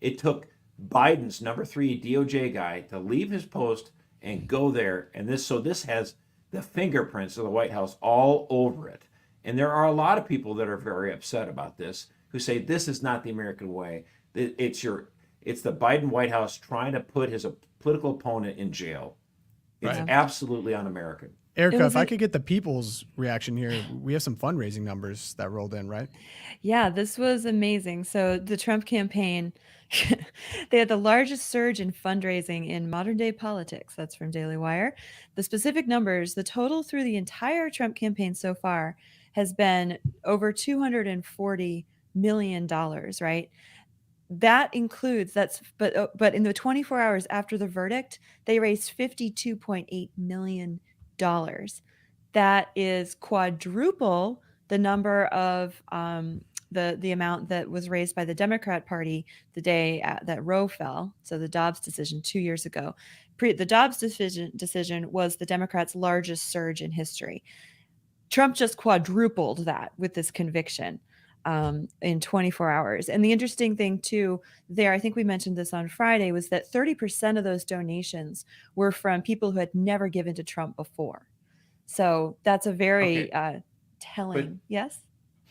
It took Biden's number 3 DOJ guy to leave his post and go there. And this has the fingerprints of the White House all over it. And there are a lot of people that are very upset about this, who say this is not the American way. It's the Biden White House trying to put his political opponent in jail. It's Right. absolutely un-American. Erica, was if I like- could get the people's reaction here, we have some fundraising numbers that rolled in, right? Yeah, this was amazing. So the Trump campaign, they had the largest surge in fundraising in modern day politics. That's from Daily Wire. The specific numbers, the total through the entire Trump campaign so far has been over $240 million, right? That includes but in the 24 hours after the verdict, they raised $52.8 million. That is quadruple the number of the amount that was raised by the Democrat Party the day that Roe fell. So the Dobbs decision 2 years ago. The Dobbs decision was the Democrats' largest surge in history. Trump just quadrupled that with this conviction in 24 hours. And the interesting thing too there, I think we mentioned this on Friday, was that 30% of those donations were from people who had never given to Trump before. So that's a very telling. Yes?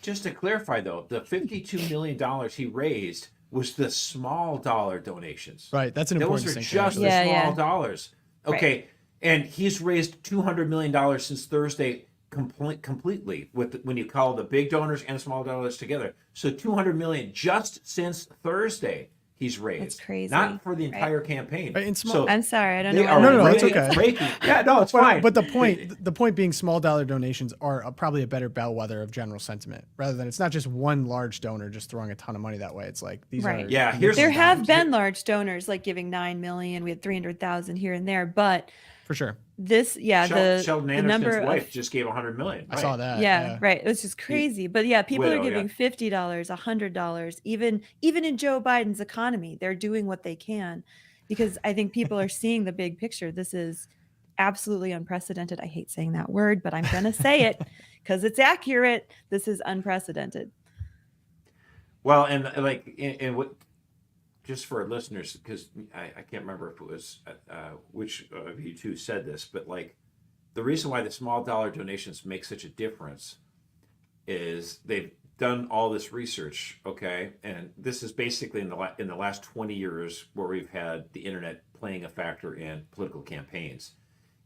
Just to clarify, though, the $52 million he raised was the small dollar donations. Right. That's an Those important are distinction. just the Yeah, small yeah. dollars. Okay. And he's raised $200 million since Thursday completely when you call the big donors and small donors together. So $200 million just since Thursday he's raised. That's crazy. Not for the entire campaign. Right, and small- So I'm sorry. I don't they know. are No, it's really okay. breaking. Yeah, no, it's fine. But the point being, small dollar donations are probably a better bellwether of general sentiment, rather than it's not just one large donor just throwing a ton of money that way. It's like these Right. are Yeah, here's There the- have been large donors like giving 9 million. We had 300,000 here and there, but for sure. this, Sheldon the Anderson's number wife of just gave $100 million. I saw that. yeah, right. It's just crazy. But yeah, people Widow, are giving yeah. $50, $100, even in Joe Biden's economy, they're doing what they can because I think people are seeing the big picture. This is absolutely unprecedented. I hate saying that word, but I'm going to say it because it's accurate. This is unprecedented. Well, and what, just for our listeners, because I can't remember if it was which of you two said this, but like the reason why the small dollar donations make such a difference is they've done all this research, okay, and this is basically in the last 20 years where we've had the internet playing a factor in political campaigns,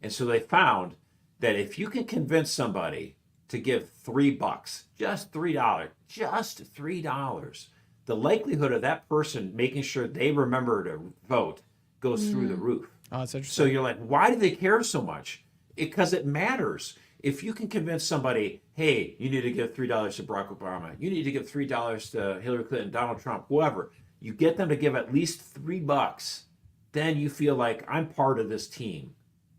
and so they found that if you can convince somebody to give $3, just $3, the likelihood of that person making sure they remember to vote goes through the roof. Oh, that's So interesting. you're like, why do they care so much? Because it matters. If you can convince somebody, hey, you need to give $3 to Barack Obama, you need to give $3 to Hillary Clinton, Donald Trump, whoever, you get them to give at least $3, then you feel like I'm part of this team.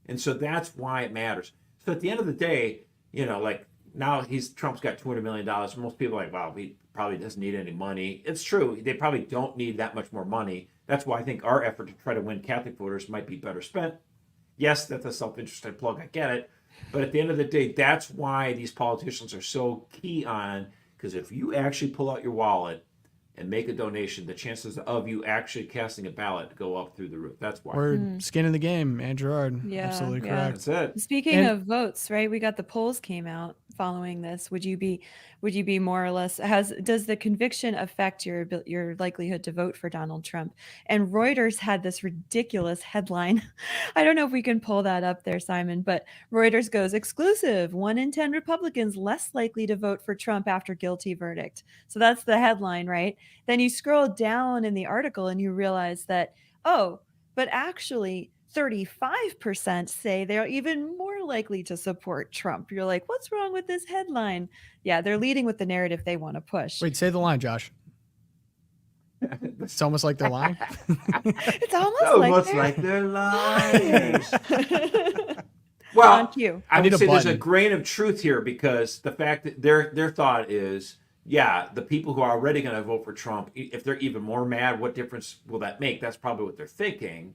And so that's why it matters. So at the end of the day, like now Trump's got $200 million. Most people are like, wow, he probably doesn't need any money. It's true. They probably don't need that much more money. That's why I think our effort to try to win Catholic voters might be better spent. Yes, that's a self-interested plug. I get it. But at the end of the day, that's why these politicians are so key on, because if you actually pull out your wallet and make a donation, the chances of you actually casting a ballot go up through the roof. That's why. We're skin in the game, and Gerard. Yeah, Absolutely yeah. correct. That's it. Speaking And- of votes, right? We got the polls came out. following this? Would you be more or less, does the conviction affect your likelihood to vote for Donald Trump? And Reuters had this ridiculous headline. I don't know if we can pull that up there, Simon, but Reuters goes, exclusive, 1 in 10 Republicans less likely to vote for Trump after guilty verdict. So that's the headline, right? Then you scroll down in the article and you realize that, oh, but actually 35% say they're even more likely to support Trump. You're like, what's wrong with this headline? Yeah, they're leading with the narrative they want to push. Wait, say the line, Josh. It's almost like they're lying. It's almost like they're lying. On Well, cue. I need would a say there's a button. grain of truth here, because the fact that their thought is, yeah, the people who are already going to vote for Trump, if they're even more mad, what difference will that make? That's probably what they're thinking.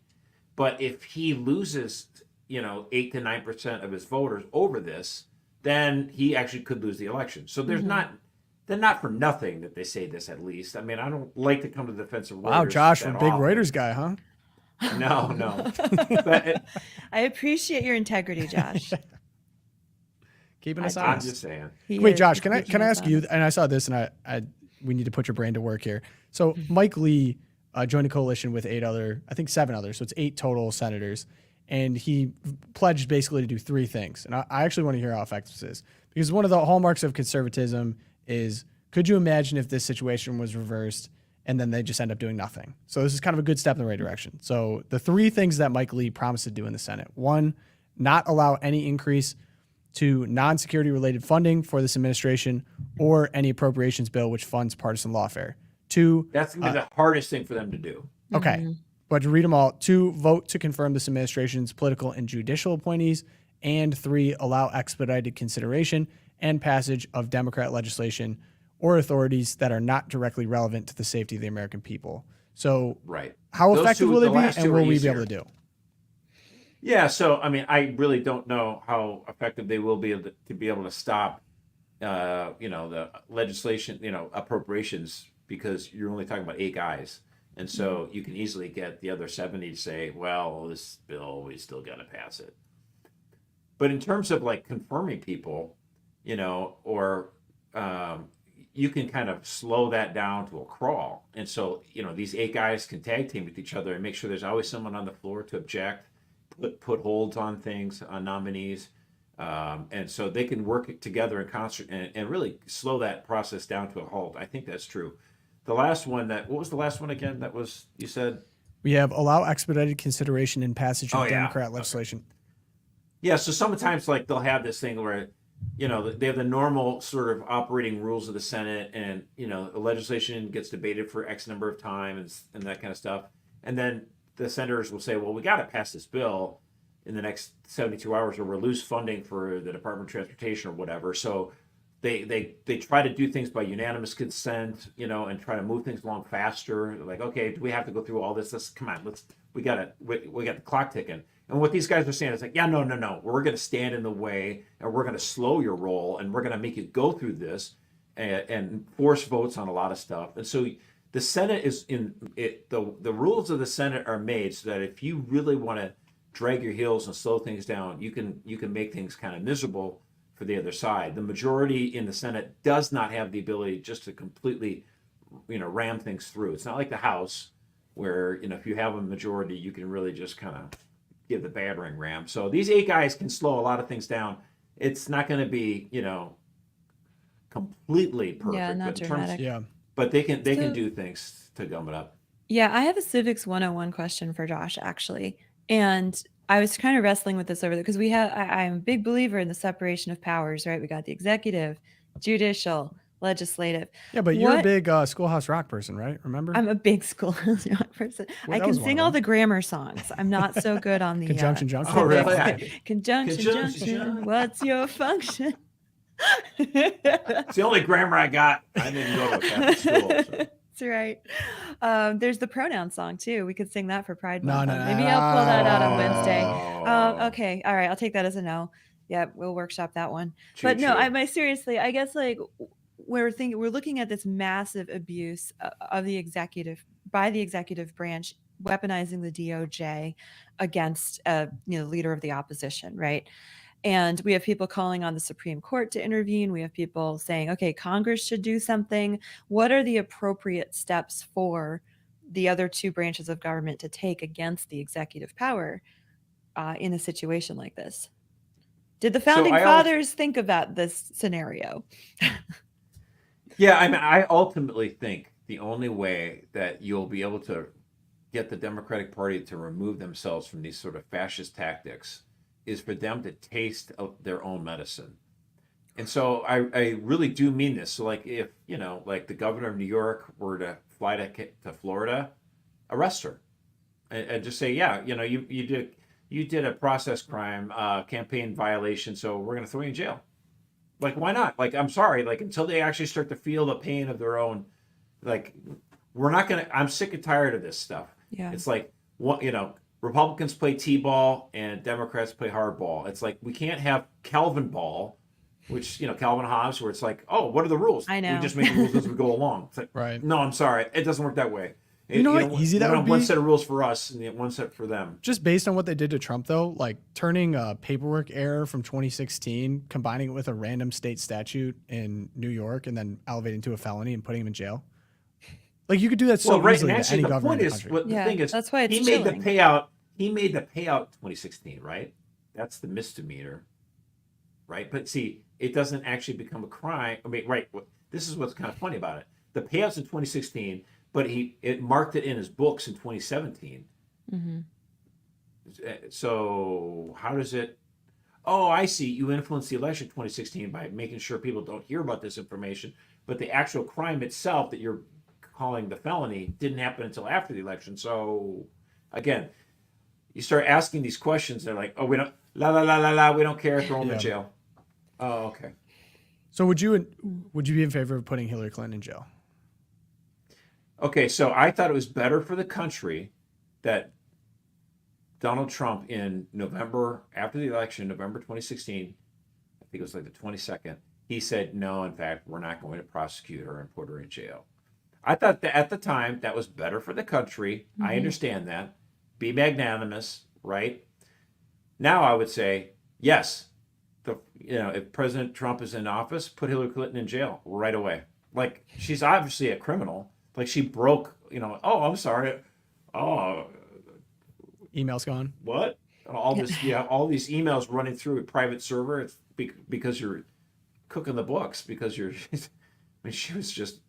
But if he loses, 8 to 9% of his voters over this, then he actually could lose the election. So there's they're not for nothing that they say this, at least. I mean, I don't like to come to the defense of Reuters. Wow, Josh, that a big often. Reuters guy, huh? No. But I appreciate your integrity, Josh. Keeping us I'm honest. just saying. Wait, Josh, can I ask you? And I saw this, and we need to put your brain to work here. So Mike Lee joined a coalition with 7 others. So it's 8 total senators, and he pledged basically to do 3 things. And I actually want to hear how effective this is, because one of the hallmarks of conservatism is, could you imagine if this situation was reversed and then they just end up doing nothing? So this is kind of a good step in the right direction. So the 3 things that Mike Lee promised to do in the Senate: 1, not allow any increase to non-security related funding for this administration or any appropriations bill which funds partisan lawfare. 2, That's going to be the hardest thing for them to do. okay, but to read them all: 2, vote to confirm this administration's political and judicial appointees, and 3, allow expedited consideration and passage of Democrat legislation or authorities that are not directly relevant to the safety of the American people. So Right. how Those effective two- will the it be, last and two are will we be easier. able to do? Yeah, so I mean, I really don't know how effective they will be able to stop, the legislation, appropriations, because you're only talking about 8 guys, and so you can easily get the other 70 to say, well, this bill, we still got to pass it. But in terms of like confirming people, or you can kind of slow that down to a crawl, and so these 8 guys can tag team with each other and make sure there's always someone on the floor to object. Put holds on things, on nominees, and so they can work together in concert and really slow that process down to a halt. I think that's true. The last one, what was the last one again? That was, you said? We have allow expedited consideration and passage of Oh, yeah. Democrat legislation. Yeah, so sometimes like they'll have this thing where, they have the normal sort of operating rules of the Senate, and, the legislation gets debated for X number of time and that kind of stuff. And then the senators will say, well, we got to pass this bill in the next 72 hours or we'll lose funding for the Department of Transportation or whatever. So they try to do things by unanimous consent, and try to move things along faster. They're like, okay, do we have to go through all this? We got the clock ticking. And what these guys are saying is like, yeah, no. We're going to stand in the way, and we're going to slow your roll, and we're going to make you go through this and force votes on a lot of stuff. And so the Senate is the rules of the Senate are made so that if you really want to drag your heels and slow things down, you can make things kind of miserable for the other side. The majority in the Senate does not have the ability just to completely, ram things through. It's not like the House where, if you have a majority, you can really just kind of give the battering ram. So these 8 guys can slow a lot of things down. It's not going to be, completely perfect. Yeah, not but in dramatic. Yeah. But they can So- do things to gum it up. Yeah, I have a Civics 101 question for Josh, actually. And I was kind of wrestling with this over there because I'm a big believer in the separation of powers, right? We got the executive, judicial, legislative. Yeah, but you're a What- big Schoolhouse Rock person, right? Remember? I'm a big Schoolhouse Rock person. Well, I that can was one sing of all them. the grammar songs. I'm not so good on the Conjunction junction. Oh, really? Conjunction, Conjunction, junction. What's your function? It's the only grammar I got. I didn't go to a Catholic school. So. That's right. There's the pronoun song too. We could sing that for Pride No, Month. no, Maybe no. I'll pull that out on Wednesday. Oh. Okay. All right. I'll take that as a no. Yeah, we'll workshop that one. Choo But no, choo. seriously, I guess like we're looking at this massive abuse of the executive by the executive branch, weaponizing the DOJ against the leader of the opposition, right? And we have people calling on the Supreme Court to intervene. We have people saying, okay, Congress should do something. What are the appropriate steps for the other two branches of government to take against the executive power in a situation like this? Did the founding fathers think about this scenario? Yeah, I mean, I ultimately think the only way that you'll be able to get the Democratic Party to remove themselves from these sort of fascist tactics is for them to taste of their own medicine. And so I really do mean this. So like if, like the governor of New York were to fly to Florida, arrest her and just say, yeah, you did a process crime, campaign violation, so we're going to throw you in jail. Like, why not? Like, I'm sorry, like until they actually start to feel the pain of their own, like we're not going to, I'm sick and tired of this stuff. Yeah. It's like, what, Republicans play T-ball and Democrats play hardball. It's like we can't have Calvin ball, which Calvin Hobbes, where it's like, oh, what are the rules? I know. We just make the rules as we go along. It's like, Right. No, I'm sorry, it doesn't work that way. You know how easy that would be? One set of rules for us and one set for them. Just based on what they did to Trump, though, like turning a paperwork error from 2016, combining it with a random state statute in New York, and then elevating to a felony and putting him in jail. Like you could do that so easily to any government in the country. The thing is, that's why it's he made the payout. He made the payout 2016, right? That's the misdemeanor, right? But see, it doesn't actually become a crime. I mean, right? This is what's kind of funny about it. The payouts in 2016, but it marked it in his books in 2017. Mm-hmm. So how does it? Oh, I see. You influenced the election 2016 by making sure people don't hear about this information, but the actual crime itself that you're calling the felony didn't happen until after the election. So again, you start asking these questions, they're like, oh, we don't, we don't care, throw them in jail. Oh, okay. So would you be in favor of putting Hillary Clinton in jail? Okay, so I thought it was better for the country that Donald Trump in November, after the election, November 2016, I think it was like the 22nd, he said, no, in fact, we're not going to prosecute her and put her in jail. I thought that at the time that was better for the country. Mm-hmm. I understand that. Be magnanimous, right? Now I would say, yes, if President Trump is in office, put Hillary Clinton in jail right away. Like, she's obviously a criminal. Like, she broke, oh, I'm sorry. Oh. Email's gone. What? All this, all these emails running through a private server. It's because you're cooking the books, because you're, she was just,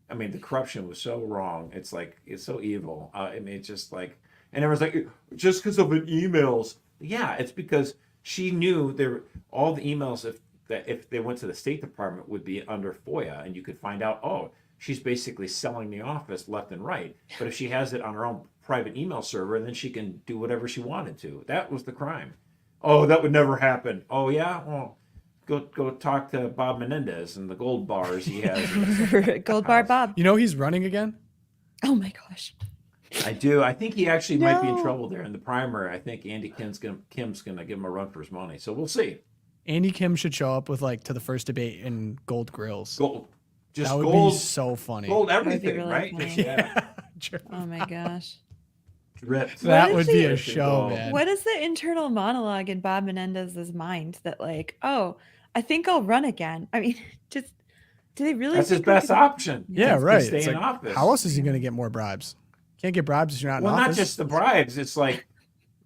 the corruption was so wrong. It's like, it's so evil. It's just like, and everyone's like, just because of the emails. Yeah, it's because she knew all the emails, if they went to the State Department, would be under FOIA, and you could find out, oh, she's basically selling the office left and right. But if she has it on her own private email server, then she can do whatever she wanted to. That was the crime. Oh, that would never happen. Oh, yeah? Well, go talk to Bob Menendez and the gold bars he has. Gold bar Bob. You know he's running again? Oh, my gosh. I do. I think he actually might be in trouble there in the primary. I think Andy Kim's going to give him a run for his money. So we'll see. Andy Kim should show up with to the first debate in gold grills. Gold. Just that would gold, be so funny. Gold everything, really right? Funny. Yeah. Oh my gosh. Dripped. That would be a show, man. What is the internal monologue in Bob Menendez's mind that oh, I think I'll run again? Do they really? That's his best option. Yeah, right. Stay in office. How else is he going to get more bribes? Can't get bribes if you're not in office. Well, not just the bribes. It's like,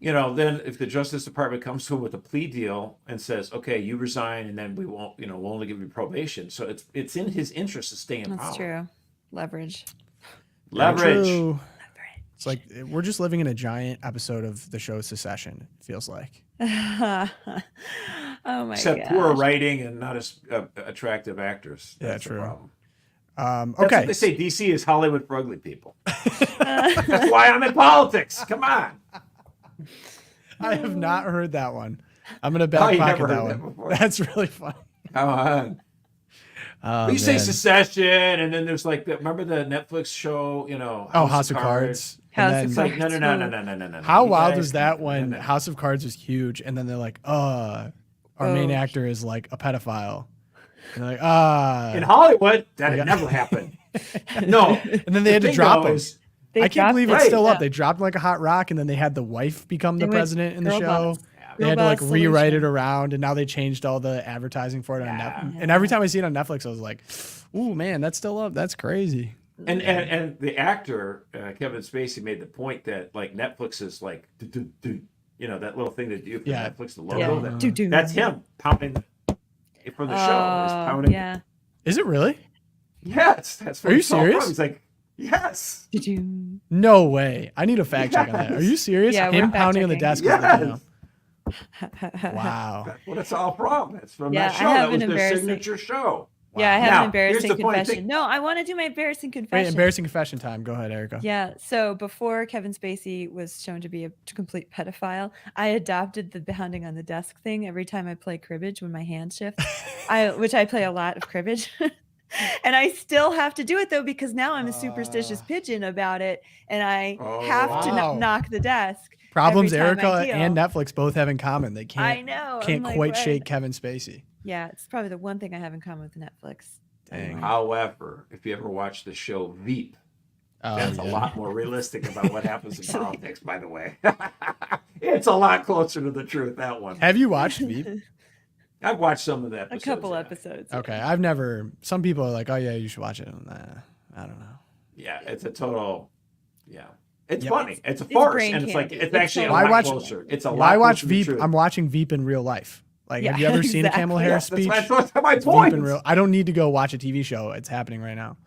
then if the Justice Department comes to him with a plea deal and says, okay, you resign, and then we won't, we'll only give you probation. So it's in his interest to stay in power. That's true. Leverage. True. It's like we're just living in a giant episode of the show Secession, it feels like. Oh my Except gosh. poor writing and not as attractive actors. That's the problem. Okay. That's what they say. DC is Hollywood for ugly people. That's why I'm in politics. Come on. I have not heard that one. I'm going to back pocket that one. That's really funny. Come on. You say secession, and then there's remember the Netflix show, House of Cards. House of Cards. No. How wild was that when House of Cards was huge, and then they're like, our main actor is a pedophile. And they're like, in Hollywood, that had never happened. No. And then they had to drop him. I can't believe it's still up. Yeah. They dropped him like a hot rock, and then they had the wife become the president in the show. Yeah, They had to like Robust rewrite it solution. around, and now they changed all the advertising for it on Yeah. Netflix. And every time I see it on Netflix, I was like, "Ooh, man, that's still up. That's crazy." And the actor Kevin Spacey made the point that like Netflix is like you know that little thing they do for Yeah. Netflix, the Yeah. logo. Yeah. Doo-doo. That's him pounding for the show. Is pounding. Yeah. Is it really? Yes, that's. Are you it's all from. serious? He's like, yes. Doo-doo. No way. I need a fact check on that. Are you serious? Yeah, Him we're pounding on the fact-checking. desk. Is Yes. wow. That's what it's all from. It's from Yeah, that I show. have That an was their embarrassing- signature show. Yeah, I have Now, an here's embarrassing the funny confession. thing. No, I want to do my embarrassing Wait, confession. embarrassing confession time. Go ahead, Erica. Yeah. So before Kevin Spacey was shown to be a complete pedophile, I adopted the pounding on the desk thing every time I play cribbage when my hand shifts. Which I play a lot of cribbage. And I still have to do it though because now I'm a superstitious pigeon about it, and I have to Wow. knock the desk. Problems every time I Erica deal. and Netflix both have in common. They I can't know. I'm can't like, quite what? shake Kevin Spacey. Yeah, it's probably the one thing I have in common with Netflix. Dang. However, if you ever watch the show Veep, Oh, that's a yeah. lot more realistic about what happens in politics, by the way. It's a lot closer to the truth, that one. Have you watched Veep? I've watched some of the A episodes. couple yeah. episodes. Okay, I've never. Some people are like, "Oh yeah, you should watch it." Nah, I don't know. Yeah, it's a total. Yeah, it's Yep. funny. It's a It's farce, brain and it's like candy. it's It's actually a so Why lot watch- closer. It's a lot. Why watch closer to the Veep? truth. I'm watching Veep in real life. Like, Yeah, have you ever seen a Kamala exactly. Harris Yes, speech? that's my It's Veep point. in real. I don't need to go watch a TV show. It's happening right now.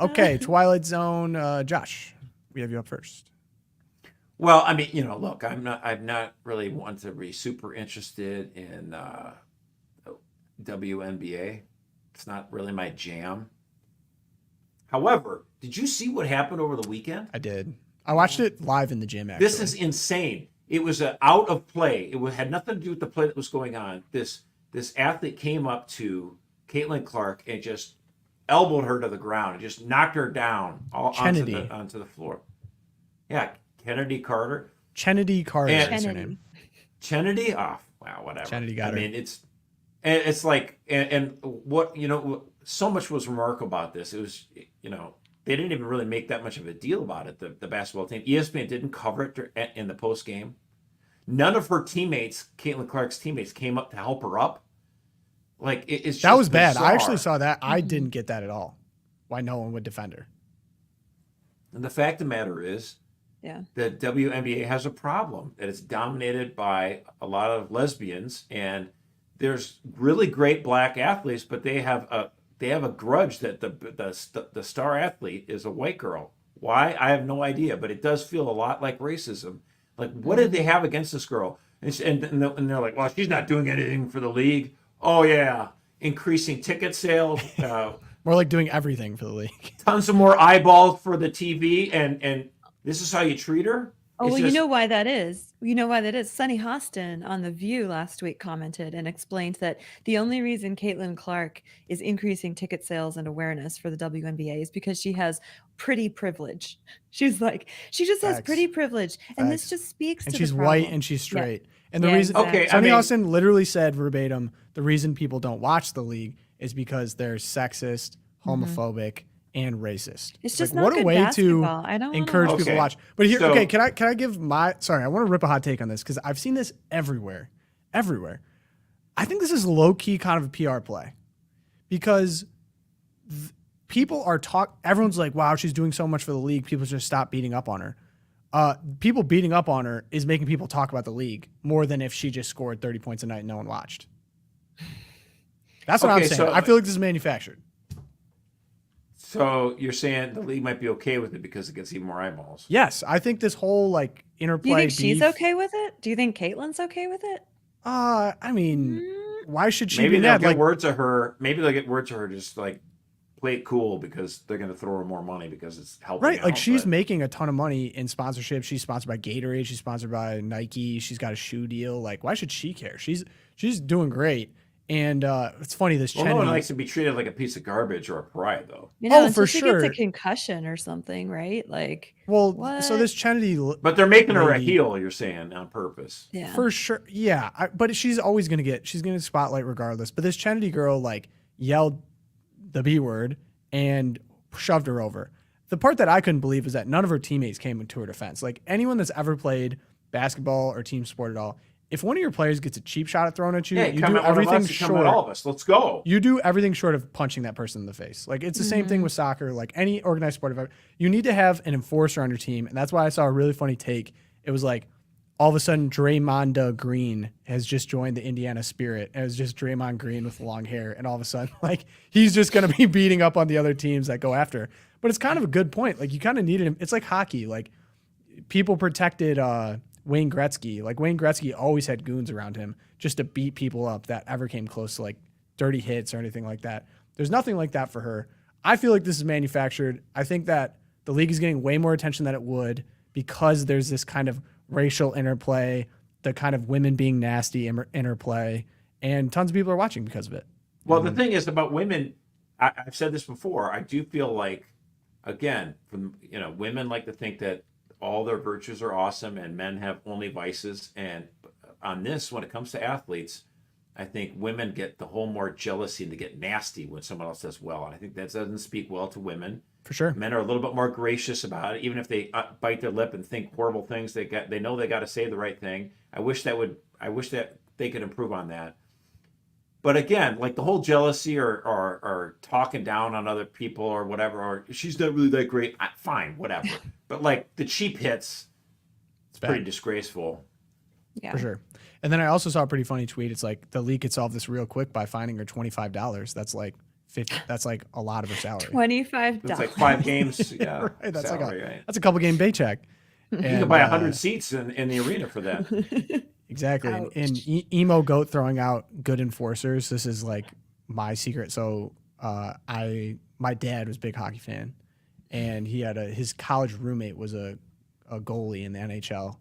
Okay, Twilight Zone. Josh, we have you up first. Well, I mean, you know, look, I'm not really one to be super interested in WNBA. It's not really my jam. However, did you see what happened over the weekend? I did. I watched it live in the gym. Actually, This is insane. It was out of play. Had nothing to do with the play that was going on. This athlete came up to Caitlin Clark and just elbowed her to the ground and just knocked her down onto the floor. Yeah, Kennedy Carter. Kennedy Carter. And- is her Kennedy. name. Kennedy? Oh, wow, whatever. Kennedy got her. I mean, it's like, and what, you know, so much was remarkable about this. It was, you know, they didn't even really make that much of a deal about it, the basketball team. ESPN didn't cover it in the post game. None of her teammates, Caitlin Clark's teammates, came up to help her up. Like, it's just That was bad. I bizarre. actually saw that. I didn't get that at all. Why no one would defend her? And the fact of the matter is, Yeah. the WNBA has a problem that it's dominated by a lot of lesbians, and there's really great black athletes, but they have a grudge that the star athlete is a white girl. Why? I have no idea, but it does feel a lot like racism. Like, what did they have against this girl? And they're like, well, she's not doing anything for the league. Oh yeah, increasing ticket sales. More like doing everything for the league. Tons of more eyeballs for the TV, and this is how you treat her? Oh, It's well, just- you know why that is. You know why that is. Sunny Hostin on The View last week commented and explained that the only reason Caitlin Clark is increasing ticket sales and awareness for the WNBA is because she has pretty privilege. She's like, she just has Facts. pretty privilege. And this Facts. just speaks And to she's the white problem. and she's Yeah. straight. And the Yeah, reason exactly. Okay, I Sonny mean- Austin literally said verbatim, the reason people don't watch the league is because they're sexist, homophobic, and racist. It's just like, not what a good way to basketball. I don't wanna encourage watch people Okay, to watch. But here, so- okay, can I give my sorry, I want to rip a hot take on this because I've seen this everywhere. I think this is low key kind of a PR play because people are everyone's like, wow, she's doing so much for the league. People should stop beating up on her. People beating up on her is making people talk about the league more than if she just scored 30 points a night and no one watched. That's what I'm Okay, saying. so- I feel like this is manufactured. So you're saying the league might be okay with it because it gets even more eyeballs? Yes, I think this whole like interplay. Do you think she's beef- okay with it? Do you think Caitlin's okay with it? I mean, why should she Maybe be they'll mad? get Like, word to her. Maybe they'll get word to her just like play it cool because they're going to throw her more money because it's helping. right? Like out, she's but- making a ton of money in sponsorship. She's sponsored by Gatorade. She's sponsored by Nike. She's got a shoe deal. Like, why should she care? She's doing great. And it's funny this. Well, no one Cheney- likes to be treated like a piece of garbage or a pariah, though. You know, Oh, until for she sure. gets a concussion or something, right? Like, Well, What? so this Kennedy, But they're making her a Lady. heel. You're saying on purpose. yeah. for sure, yeah. But she's always gonna get spotlight regardless. But this Kennedy girl like yelled the B word and shoved her over. The part that I couldn't believe is that none of her teammates came into her defense. Like anyone that's ever played basketball or team sport at all, if one of your players gets a cheap shot thrown at you, Yeah, you come do at one of everything us, come at all short. of us. Let's go. You do everything short of punching that person in the face. Like it's the same thing with soccer, like any organized sport. You need to have an enforcer on your team, and that's why I saw a really funny take. It was like all of a sudden Draymond Green has just joined the Indiana Spirit, and it was just Draymond Green with long hair, and all of a sudden like he's just gonna be beating up on the other teams that go after. But it's kind of a good point. Like you kind of needed him. It's like hockey. Like people protected Wayne Gretzky. Like Wayne Gretzky always had goons around him just to beat people up that ever came close to like dirty hits or anything like that. There's nothing like that for her. I feel like this is manufactured. I think that the league is getting way more attention than it would because there's this kind of racial interplay, the kind of women being nasty interplay, and tons of people are watching because of it. Well, the thing is about women, I've said this before. I do feel like, again, from women like to think that all their virtues are awesome and men have only vices. And on this, when it comes to athletes, I think women get the whole more jealousy and they get nasty when someone else does well. And I think that doesn't speak well to women. For sure. Men are a little bit more gracious about it, even if they bite their lip and think horrible things. They know they got to say the right thing. I wish that they could improve on that. But again, like the whole jealousy or talking down on other people or whatever, or she's not really that great. Fine, whatever. But like the cheap hits, it's pretty disgraceful. Yeah. For sure. And then I also saw a pretty funny tweet. It's like the league could solve this real quick by finding her $25. That's like that's like a lot of her salary. $25. It's like 5 games. Yeah, right. That's salary, like right? that's a couple game paycheck. You can buy 100 seats in the arena for that. Exactly. Ouch. And emo goat throwing out good enforcers. This is like my secret. So my dad was a big hockey fan, and he had his college roommate was a goalie in the NHL,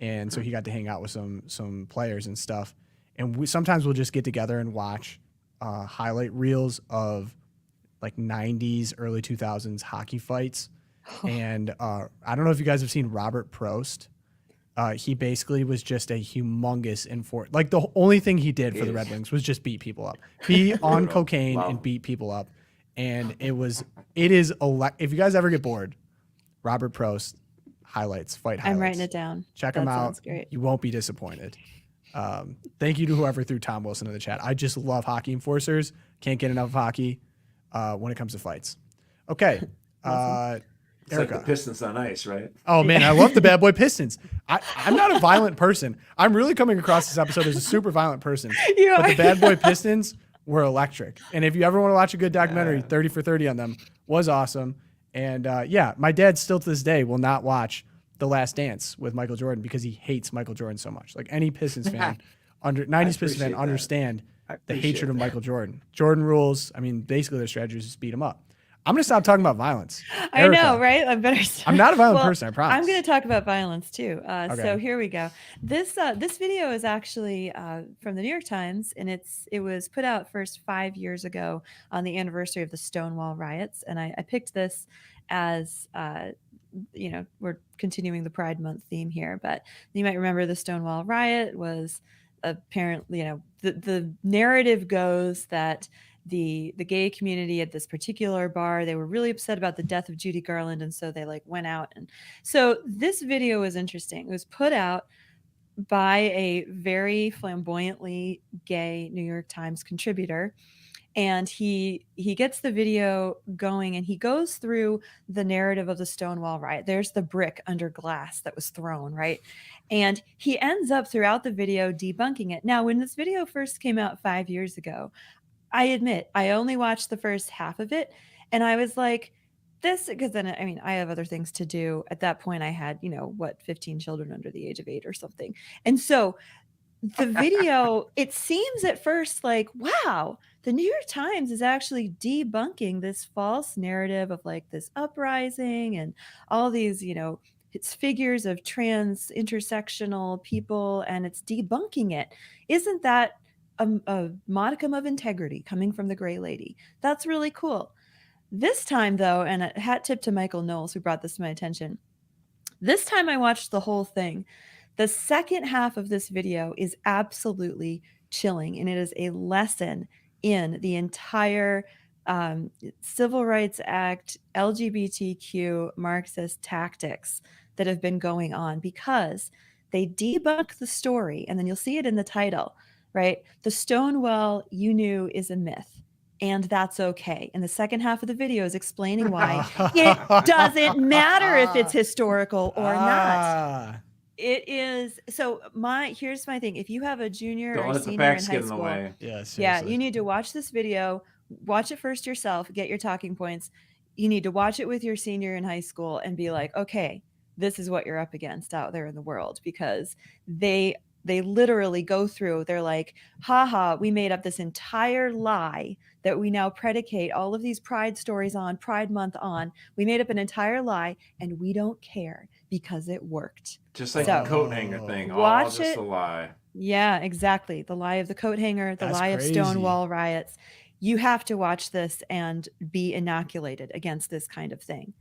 and so he got to hang out with some players and stuff. And sometimes we'll just get together and watch highlight reels of like 90s, early 2000s hockey fights. And I don't know if you guys have seen Robert Prost. He basically was just a humongous like the only thing he did for the Red Wings was just beat people up, be on cocaine and beat people up. And it is if you guys ever get bored, Robert Prost fight highlights. I'm writing it down. Check That him out. sounds great. You won't be disappointed. Thank you to whoever threw Tom Wilson in the chat. I just love hockey enforcers. Can't get enough of hockey when it comes to fights. Okay. Awesome. It's like the Pistons on ice, right? Oh man, I love the bad boy Pistons. I'm not a violent person. I'm really coming across this episode as a super violent person. You But are. the bad boy Pistons were electric. And if you ever want to watch a good documentary, 30 for 30 on them was awesome. And yeah, my dad still to this day will not watch The Last Dance with Michael Jordan because he hates Michael Jordan so much. Like any Pistons fan, 90s Pistons fan understand the hatred of Michael Jordan. Jordan rules. I mean, basically their strategy is just beat him up. I'm going to stop talking about violence. I Erica, know, right? I better start. I'm not a violent person, I promise. I'm going to talk about violence too. Okay. So here we go. This video is actually from the New York Times, and it was put out first 5 years ago on the anniversary of the Stonewall riots. And I picked this as we're continuing the Pride Month theme here, but you might remember the Stonewall riot was apparently, the narrative goes that the gay community at this particular bar, they were really upset about the death of Judy Garland, and so they went out. And so this video is interesting. It was put out by a very flamboyantly gay New York Times contributor, and he gets the video going, and he goes through the narrative of the Stonewall riot. There's the brick under glass that was thrown, right? And he ends up throughout the video debunking it. Now, when this video first came out 5 years ago, I admit I only watched the first half of it, and I was like, because then, I mean, I have other things to do. At that point, I had, 15 children under the age of 8 or something. And so the video, it seems at first like, wow, the New York Times is actually debunking this false narrative of like this uprising and all these, it's figures of trans intersectional people, and it's debunking it. Isn't that a modicum of integrity coming from the gray lady? That's really cool. This time, though, and a hat tip to Michael Knowles, who brought this to my attention, this time I watched the whole thing. The second half of this video is absolutely chilling, and it is a lesson in the entire Civil Rights Act, LGBTQ Marxist tactics that have been going on, because they debunk the story, and then you'll see it in the title, right? The Stonewall you knew is a myth, and that's okay. And the second half of the video is explaining why it doesn't matter if it's historical or not. It is. So here's my thing. If you have a junior Don't or let the senior in facts high get in the school, way. yeah, you need to watch this video, watch it first yourself, get your talking points. You need to watch it with your senior in high school and be like, okay, this is what you're up against out there in the world, because they literally go through, they're like, haha, we made up this entire lie that we now predicate all of these pride stories on, Pride Month on. We made up an entire lie and we don't care because it worked. Just like So, the coat hanger thing. All watch just it. a lie. Yeah, exactly. The lie of the coat hanger, the That's lie crazy. of Stonewall riots. You have to watch this and be inoculated against this kind of thing.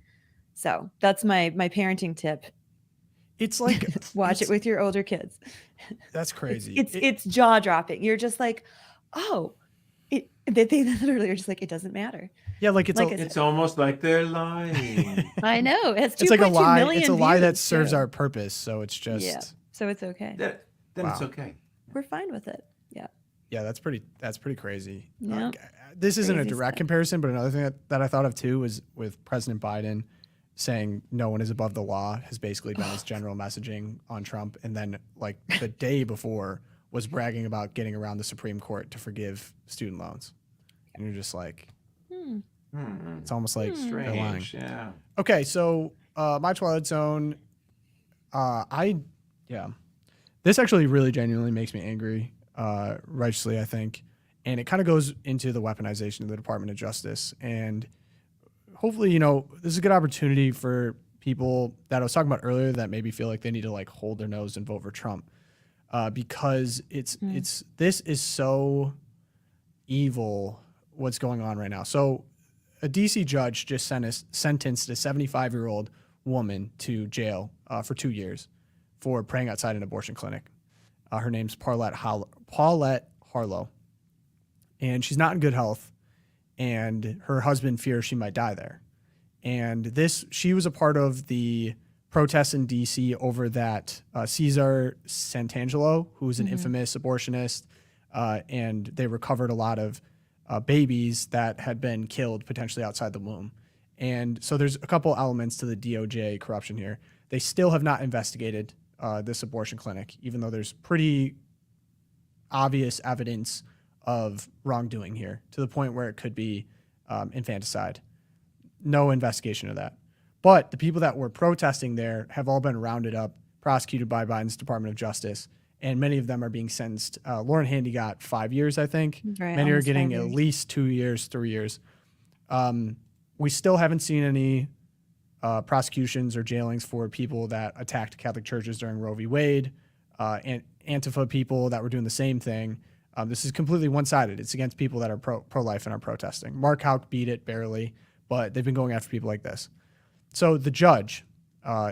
So that's my parenting tip. It's like Watch it with your older kids. That's crazy. It's jaw dropping. You're just like, oh, they literally are just like, it doesn't matter. Yeah, like It's almost like they're lying. I know. It's like a lie. million It's a lie that views, serves too. our purpose. So it's just Yeah. So it's okay. Then Wow. it's okay. We're fine with it. Yeah. Yeah, that's pretty crazy. Yeah. This isn't a Crazy direct stuff. comparison, but another thing that I thought of too was with President Biden saying no one is above the law has basically been his general messaging on Trump. And then like the day before was bragging about getting around the Supreme Court to forgive student loans. And you're just like, it's almost like they're lying. Strange. Yeah. Okay, so my Twilight Zone, this actually really genuinely makes me angry, righteously, I think. And it kind of goes into the weaponization of the Department of Justice. And hopefully, this is a good opportunity for people that I was talking about earlier that maybe feel like they need to like hold their nose and vote for Trump, because this is so evil what's going on right now. So a DC judge just sentenced a 75-year-old woman to jail for 2 years for praying outside an abortion clinic. Her name's Paulette Harlow, and she's not in good health, and her husband fears she might die there. And she was a part of the protests in DC over that Cesar Santangelo, who's an infamous abortionist, and they recovered a lot of babies that had been killed potentially outside the womb. And so there's a couple elements to the DOJ corruption here. They still have not investigated this abortion clinic, even though there's pretty obvious evidence of wrongdoing here to the point where it could be infanticide. No investigation of that. But the people that were protesting there have all been rounded up, prosecuted by Biden's Department of Justice, and many of them are being sentenced. Lauren Handy got 5 years, I think. Right, Many are almost getting 5 at years. least 2 years, 3 years. We still haven't seen any prosecutions or jailings for people that attacked Catholic churches during Roe v. Wade, and Antifa people that were doing the same thing. This is completely one-sided. It's against people that are pro-life and are protesting. Mark Houck beat it barely, but they've been going after people like this. So the judge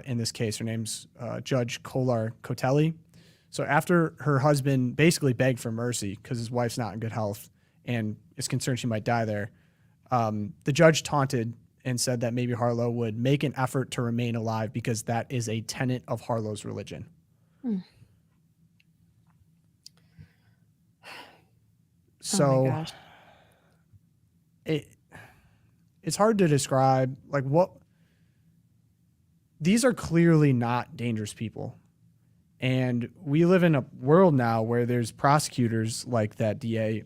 in this case, her name's Judge Kolar Kotelli. So after her husband basically begged for mercy because his wife's not in good health and is concerned she might die there, the judge taunted and said that maybe Harlow would make an effort to remain alive because that is a tenet of Harlow's religion. So oh my gosh. It's hard to describe like what these are clearly not dangerous people. And we live in a world now where there's prosecutors like that DA,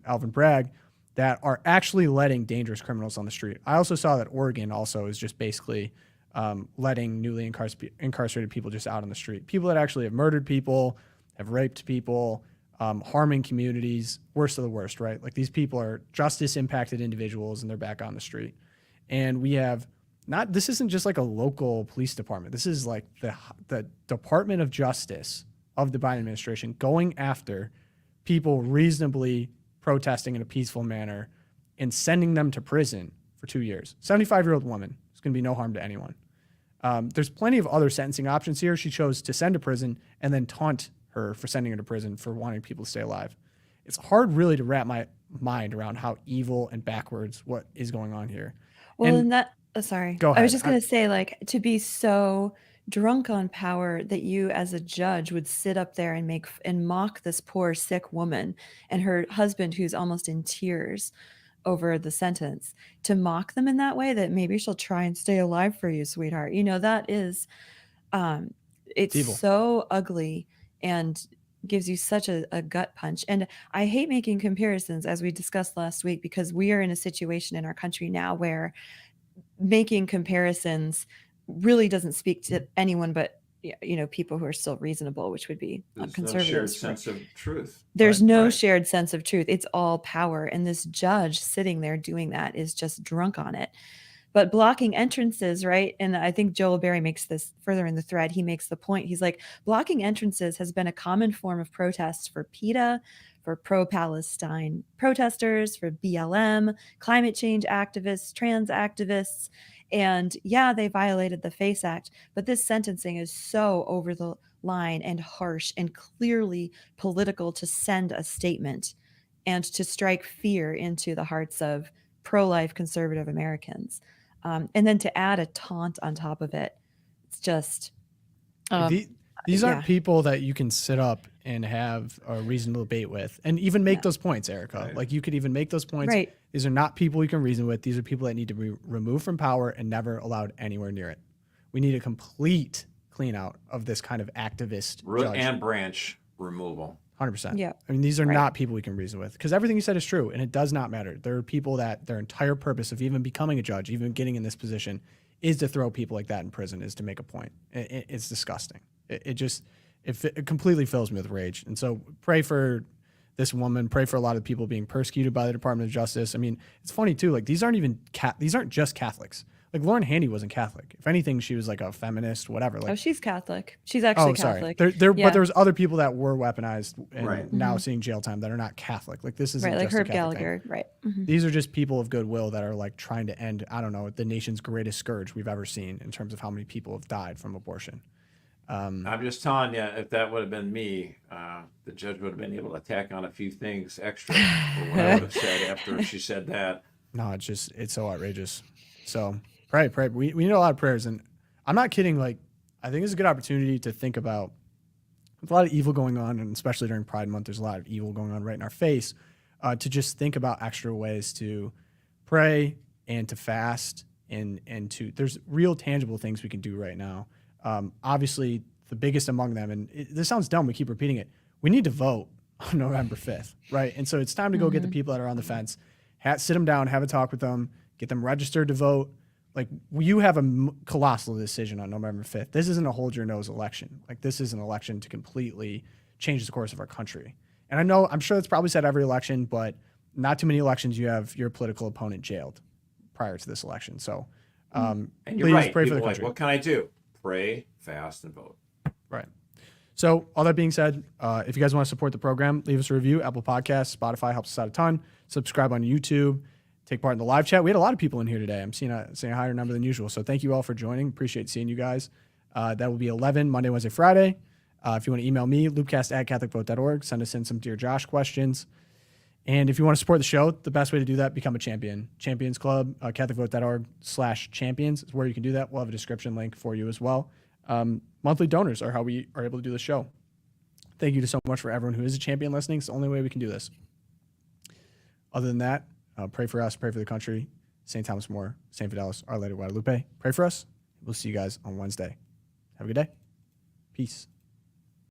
Alvin Bragg, that are actually letting dangerous criminals on the street. I also saw that Oregon also is just basically letting newly incarcerated people just out on the street. People that actually have murdered people, have raped people, harming communities, worst of the worst, right? Like these people are justice impacted individuals and they're back on the street. And we have this isn't just like a local police department. This is like the Department of Justice of the Biden administration going after people reasonably protesting in a peaceful manner and sending them to prison for 2 years. 75-year-old woman. It's going to be no harm to anyone. There's plenty of other sentencing options here. She chose to send to prison and then taunt her for sending her to prison for wanting people to stay alive. It's hard really to wrap my mind around how evil and backwards what is going on here. Well, And- sorry. Go I was ahead. just going to say, like, to be so drunk on power that you as a judge would sit up there and mock this poor sick woman and her husband who's almost in tears over the sentence, to mock them in that way, that maybe she'll try and stay alive for you, sweetheart. That is um it's evil. so ugly and gives you such a gut punch. And I hate making comparisons, as we discussed last week, because we are in a situation in our country now where making comparisons really doesn't speak to anyone but people who are still reasonable, which would be There's no conservatives. shared sense of truth. There's Right, no right. shared sense of truth. It's all power. And this judge sitting there doing that is just drunk on it. But blocking entrances, right? And I think Joel Berry makes this further in the thread. He makes the point. He's like, blocking entrances has been a common form of protest for PETA, for pro-Palestine protesters, for BLM, climate change activists, trans activists. And yeah, they violated the FACE Act, but this sentencing is so over the line and harsh and clearly political to send a statement and to strike fear into the hearts of pro-life conservative Americans. And then to add a taunt on top of it, it's just These aren't yeah. people that you can sit up and have a reasonable debate with and even make those points, Erica. Right. Like, you could even make those points. Right. These are not people you can reason with. These are people that need to be removed from power and never allowed anywhere near it. We need a complete clean out of this kind of activist Root judge. and branch removal. 100%. Yeah. I mean, these are Right. not people we can reason with, because everything you said is true, and it does not matter. There are people that their entire purpose of even becoming a judge, even getting in this position, is to throw people like that in prison, is to make a point. It's disgusting. It completely fills me with rage. And so pray for this woman, pray for a lot of people being persecuted by the Department of Justice. I mean, it's funny too, like, these aren't just Catholics. Like, Lauren Handy wasn't Catholic. If anything, she was like a feminist, whatever. Like, She's Catholic. She's actually Catholic. Sorry. Yeah. But there was other people that were weaponized and Right. now seeing jail time that are not Catholic. Like, this isn't Right, like just a Herb Catholic Gallagher. thing. Right. These are just people of goodwill that are like trying to end, I don't know, the nation's greatest scourge we've ever seen in terms of how many people have died from abortion. I'm just telling you, if that would have been me, the judge would have been able to tack on a few things extra for what I would have said after she said that. No, it's so outrageous. So pray. We need a lot of prayers. And I'm not kidding. Like, I think it's a good opportunity to think about, there's a lot of evil going on, and especially during Pride Month, there's a lot of evil going on right in our face, to just think about extra ways to pray and to fast and to, there's real tangible things we can do right now. Obviously, the biggest among them, and this sounds dumb, we keep repeating it, we need to vote on November 5th, right? And so it's time to go get the people that are on the fence, sit them down, have a talk with them, get them registered to vote. Like, you have a colossal decision on November 5th. This isn't a hold your nose election. Like, this is an election to completely change the course of our country. And I'm sure that's probably said every election, but not too many elections you have your political opponent jailed prior to this election. So, And you're please right. pray for People the are like, country. what can I do? Pray, fast, and vote. Right. So all that being said, if you guys want to support the program, leave us a review. Apple Podcasts, Spotify helps us out a ton. Subscribe on YouTube. Take part in the live chat. We had a lot of people in here today. I'm seeing a higher number than usual. So thank you all for joining. Appreciate seeing you guys. That will be 11 Monday, Wednesday, Friday. If you want to email me, loopcast@catholicvote.org. Send us in some Dear Josh questions. And if you want to support the show, the best way to do that, become a champion. Champions Club, catholicvote.org/champions is where you can do that. We'll have a description link for you as well. Monthly donors are how we are able to do the show. Thank you so much for everyone who is a champion listening. It's the only way we can do this. Other than that, pray for us, pray for the country. St. Thomas More, St. Fidelis, Our Lady of Guadalupe. Pray for us. We'll see you guys on Wednesday. Have a good day. Peace.